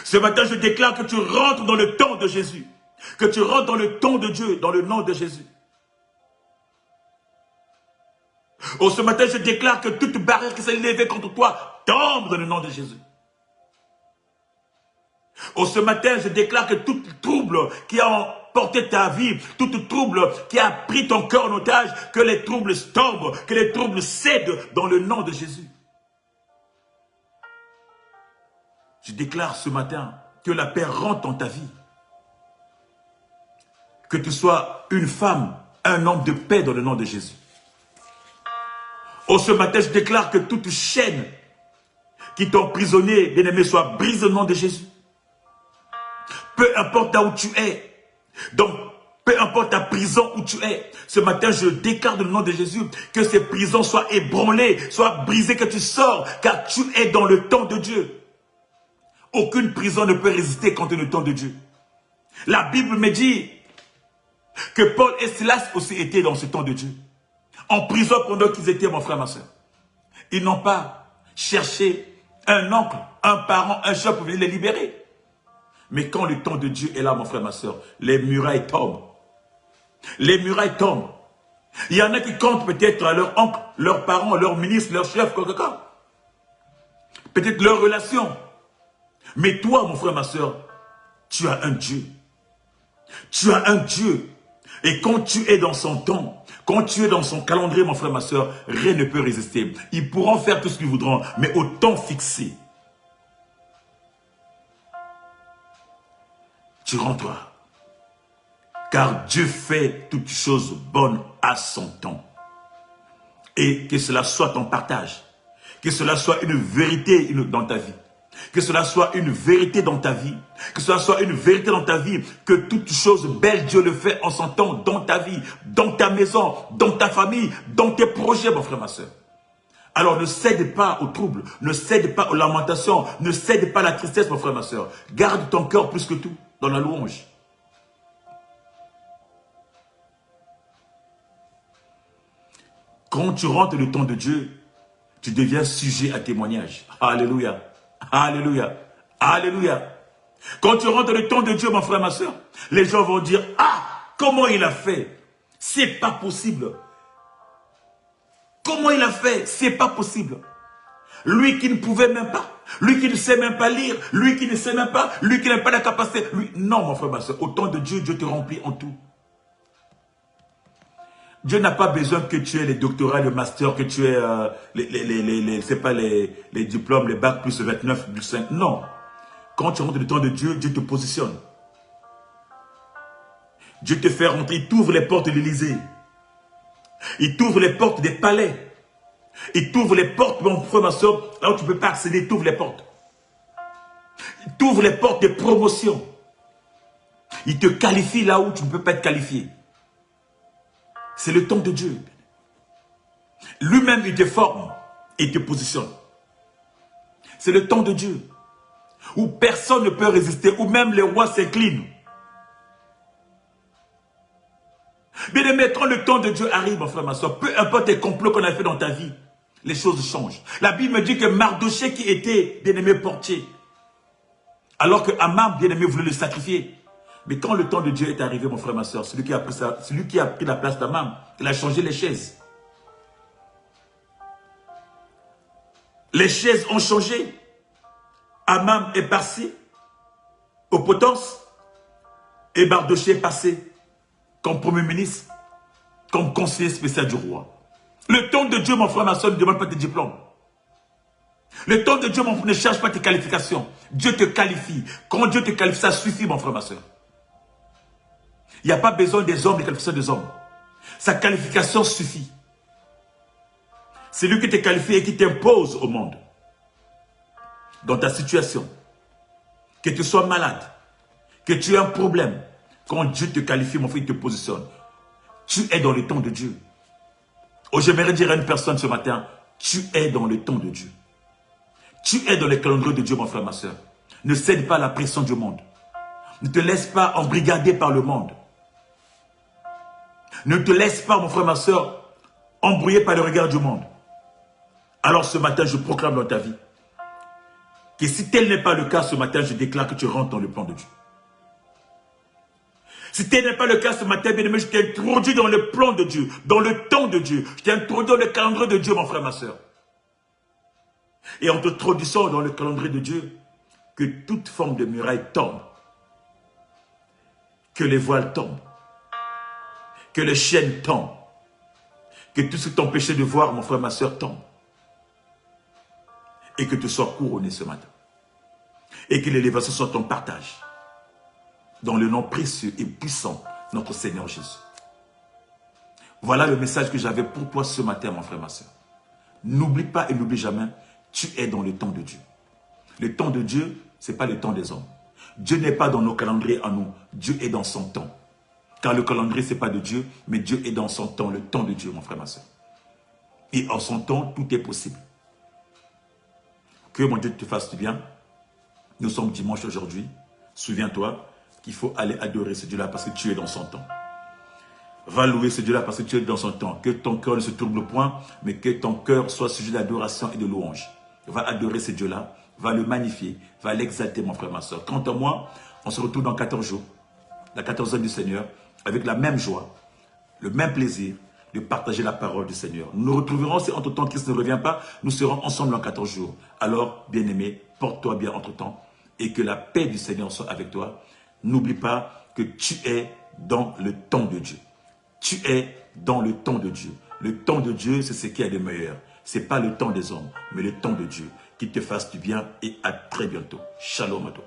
Ce matin, je déclare que tu rentres dans le temps de Jésus. Que tu rentres dans le temps de Dieu, dans le nom de Jésus. Oh, ce matin, je déclare que toute barrière qui s'est levée contre toi tombe dans le nom de Jésus. Oh, ce matin, je déclare que tout trouble qui a emporté ta vie, tout trouble qui a pris ton cœur en otage, que les troubles tombent, que les troubles cèdent dans le nom de Jésus. Je déclare ce matin que la paix rentre dans ta vie. Que tu sois une femme, un homme de paix dans le nom de Jésus. Oh, ce matin, je déclare que toute chaîne qui t'a emprisonné, bien-aimé, soit brisée au nom de Jésus. Peu importe là où tu es, Donc, peu importe ta prison où tu es, ce matin, je déclare dans le nom de Jésus que ces prisons soient ébranlées, soient brisées, que tu sors, car tu es dans le temps de Dieu. Aucune prison ne peut résister contre le temps de Dieu. La Bible me dit que Paul et Silas aussi étaient dans ce temps de Dieu. En prison pendant qu'ils étaient, mon frère, ma soeur. Ils n'ont pas cherché un oncle, un parent, un chef pour venir les libérer. Mais quand le temps de Dieu est là, mon frère, ma soeur, les murailles tombent. Les murailles tombent. Il y en a qui comptent peut-être à leur oncle, leurs parents, leurs ministres, leurs chefs, quoi. Peut-être leurs relations. Mais toi, mon frère, ma soeur, tu as un Dieu. Tu as un Dieu. Et quand tu es dans son temps, quand tu es dans son calendrier, mon frère, ma soeur, rien ne peut résister. Ils pourront faire tout ce qu'ils voudront, mais au temps fixé, tu rentreras. Car Dieu fait toutes choses bonnes à son temps. Et que cela soit ton partage. Que cela soit une vérité dans ta vie. Que cela soit une vérité dans ta vie. Que cela soit une vérité dans ta vie. Que toutes choses belles, Dieu le fait en son temps dans ta vie, dans ta maison, dans ta famille, dans tes projets, mon frère, ma soeur. Alors ne cède pas au trouble, ne cède pas aux lamentations, ne cède pas à la tristesse, mon frère, ma soeur. Garde ton cœur plus que tout dans la louange. Quand tu rentres dans le temps de Dieu, tu deviens sujet à témoignage. Alléluia. Alléluia. Alléluia. Quand tu rentres dans le temps de Dieu, mon frère, ma soeur, les gens vont dire, ah, comment il a fait? C'est pas possible. Comment il a fait? C'est pas possible. Lui qui ne pouvait même pas, lui qui ne sait même pas lire, lui qui ne sait même pas, lui qui n'a pas la capacité. Lui... Non, mon frère, ma soeur, au temps de Dieu, Dieu te remplit en tout. Dieu n'a pas besoin que tu aies les doctorats, les masters, que tu aies les diplômes, les bacs plus 29, plus 5. Non. Quand tu rentres dans le temps de Dieu, Dieu te positionne. Dieu te fait rentrer, il t'ouvre les portes de l'Élysée. Il t'ouvre les portes des palais. Il t'ouvre les portes, mon frère, ma soeur, là où tu ne peux pas accéder, il t'ouvre les portes. Il t'ouvre les portes des promotions. Il te qualifie là où tu ne peux pas être qualifié. C'est le temps de Dieu. Lui-même, il te forme et il te positionne. C'est le temps de Dieu. Où personne ne peut résister, où même les rois s'inclinent. Bien aimé, quand le temps de Dieu arrive, mon frère, ma soeur, peu importe les complots qu'on a fait dans ta vie, les choses changent. La Bible me dit que Mardochée qui était, bien aimé, portier, alors que Aman, bien aimé, voulait le sacrifier. Mais quand le temps de Dieu est arrivé, mon frère, ma soeur, celui qui a pris la place d'Aman, il a changé les chaises. Les chaises ont changé. Aman est passé aux potences et Mardochée est passé comme premier ministre, comme conseiller spécial du roi. Le temps de Dieu, mon frère, ma soeur, ne demande pas tes diplômes. Le temps de Dieu, mon frère, ne cherche pas tes qualifications. Dieu te qualifie. Quand Dieu te qualifie, ça suffit, mon frère, ma soeur. Il n'y a pas besoin des hommes, des qualifications des hommes. Sa qualification suffit. C'est lui qui te qualifie et qui t'impose au monde. Dans ta situation. Que tu sois malade. Que tu aies un problème. Quand Dieu te qualifie, mon frère, il te positionne. Tu es dans le temps de Dieu. Oh, j'aimerais dire à une personne ce matin, tu es dans le temps de Dieu. Tu es dans le calendrier de Dieu, mon frère, ma soeur. Ne cède pas à la pression du monde. Ne te laisse pas embrigader par le monde. Ne te laisse pas, mon frère, ma soeur, embrouillé par le regard du monde. Alors ce matin, je proclame dans ta vie que si tel n'est pas le cas, ce matin, je déclare que tu rentres dans le plan de Dieu. Si tel n'est pas le cas ce matin, bien aimé, je t'ai introduit dans le plan de Dieu, dans le temps de Dieu. Je t'ai introduit dans le calendrier de Dieu, mon frère, ma soeur. Et en te introduisant dans le calendrier de Dieu, que toute forme de muraille tombe. Que les voiles tombent. Que les chaînes tombent. Que tout ce qui t'empêchait de voir, mon frère, ma soeur, tombe. Et que tu sois couronné ce matin. Et que l'élévation soit ton partage. Dans le nom précieux et puissant de notre Seigneur Jésus. Voilà le message que j'avais pour toi ce matin, mon frère, ma soeur. N'oublie pas et n'oublie jamais, tu es dans le temps de Dieu. Le temps de Dieu, ce n'est pas le temps des hommes. Dieu n'est pas dans nos calendriers à nous. Dieu est dans son temps. Car le calendrier, ce n'est pas de Dieu, mais Dieu est dans son temps, le temps de Dieu, mon frère, ma soeur. Et en son temps, tout est possible. Que mon Dieu te fasse du bien. Nous sommes dimanche aujourd'hui. Souviens-toi qu'il faut aller adorer ce Dieu-là parce que tu es dans son temps. Va louer ce Dieu-là parce que tu es dans son temps. Que ton cœur ne se trouble point, mais que ton cœur soit sujet d'adoration et de louange. Va adorer ce Dieu-là, va le magnifier, va l'exalter, mon frère, ma soeur. Quant à moi, on se retrouve dans 14 jours, la 14e du Seigneur, avec la même joie, le même plaisir de partager la parole du Seigneur. Nous nous retrouverons si entre-temps Christ ne revient pas, nous serons ensemble en 14 jours. Alors, bien-aimé, porte-toi bien entre-temps et que la paix du Seigneur soit avec toi. N'oublie pas que tu es dans le temps de Dieu. Tu es dans le temps de Dieu. Le temps de Dieu, c'est ce qui est le meilleur. Ce n'est pas le temps des hommes, mais le temps de Dieu. Qu'il te fasse du bien et à très bientôt. Shalom à toi.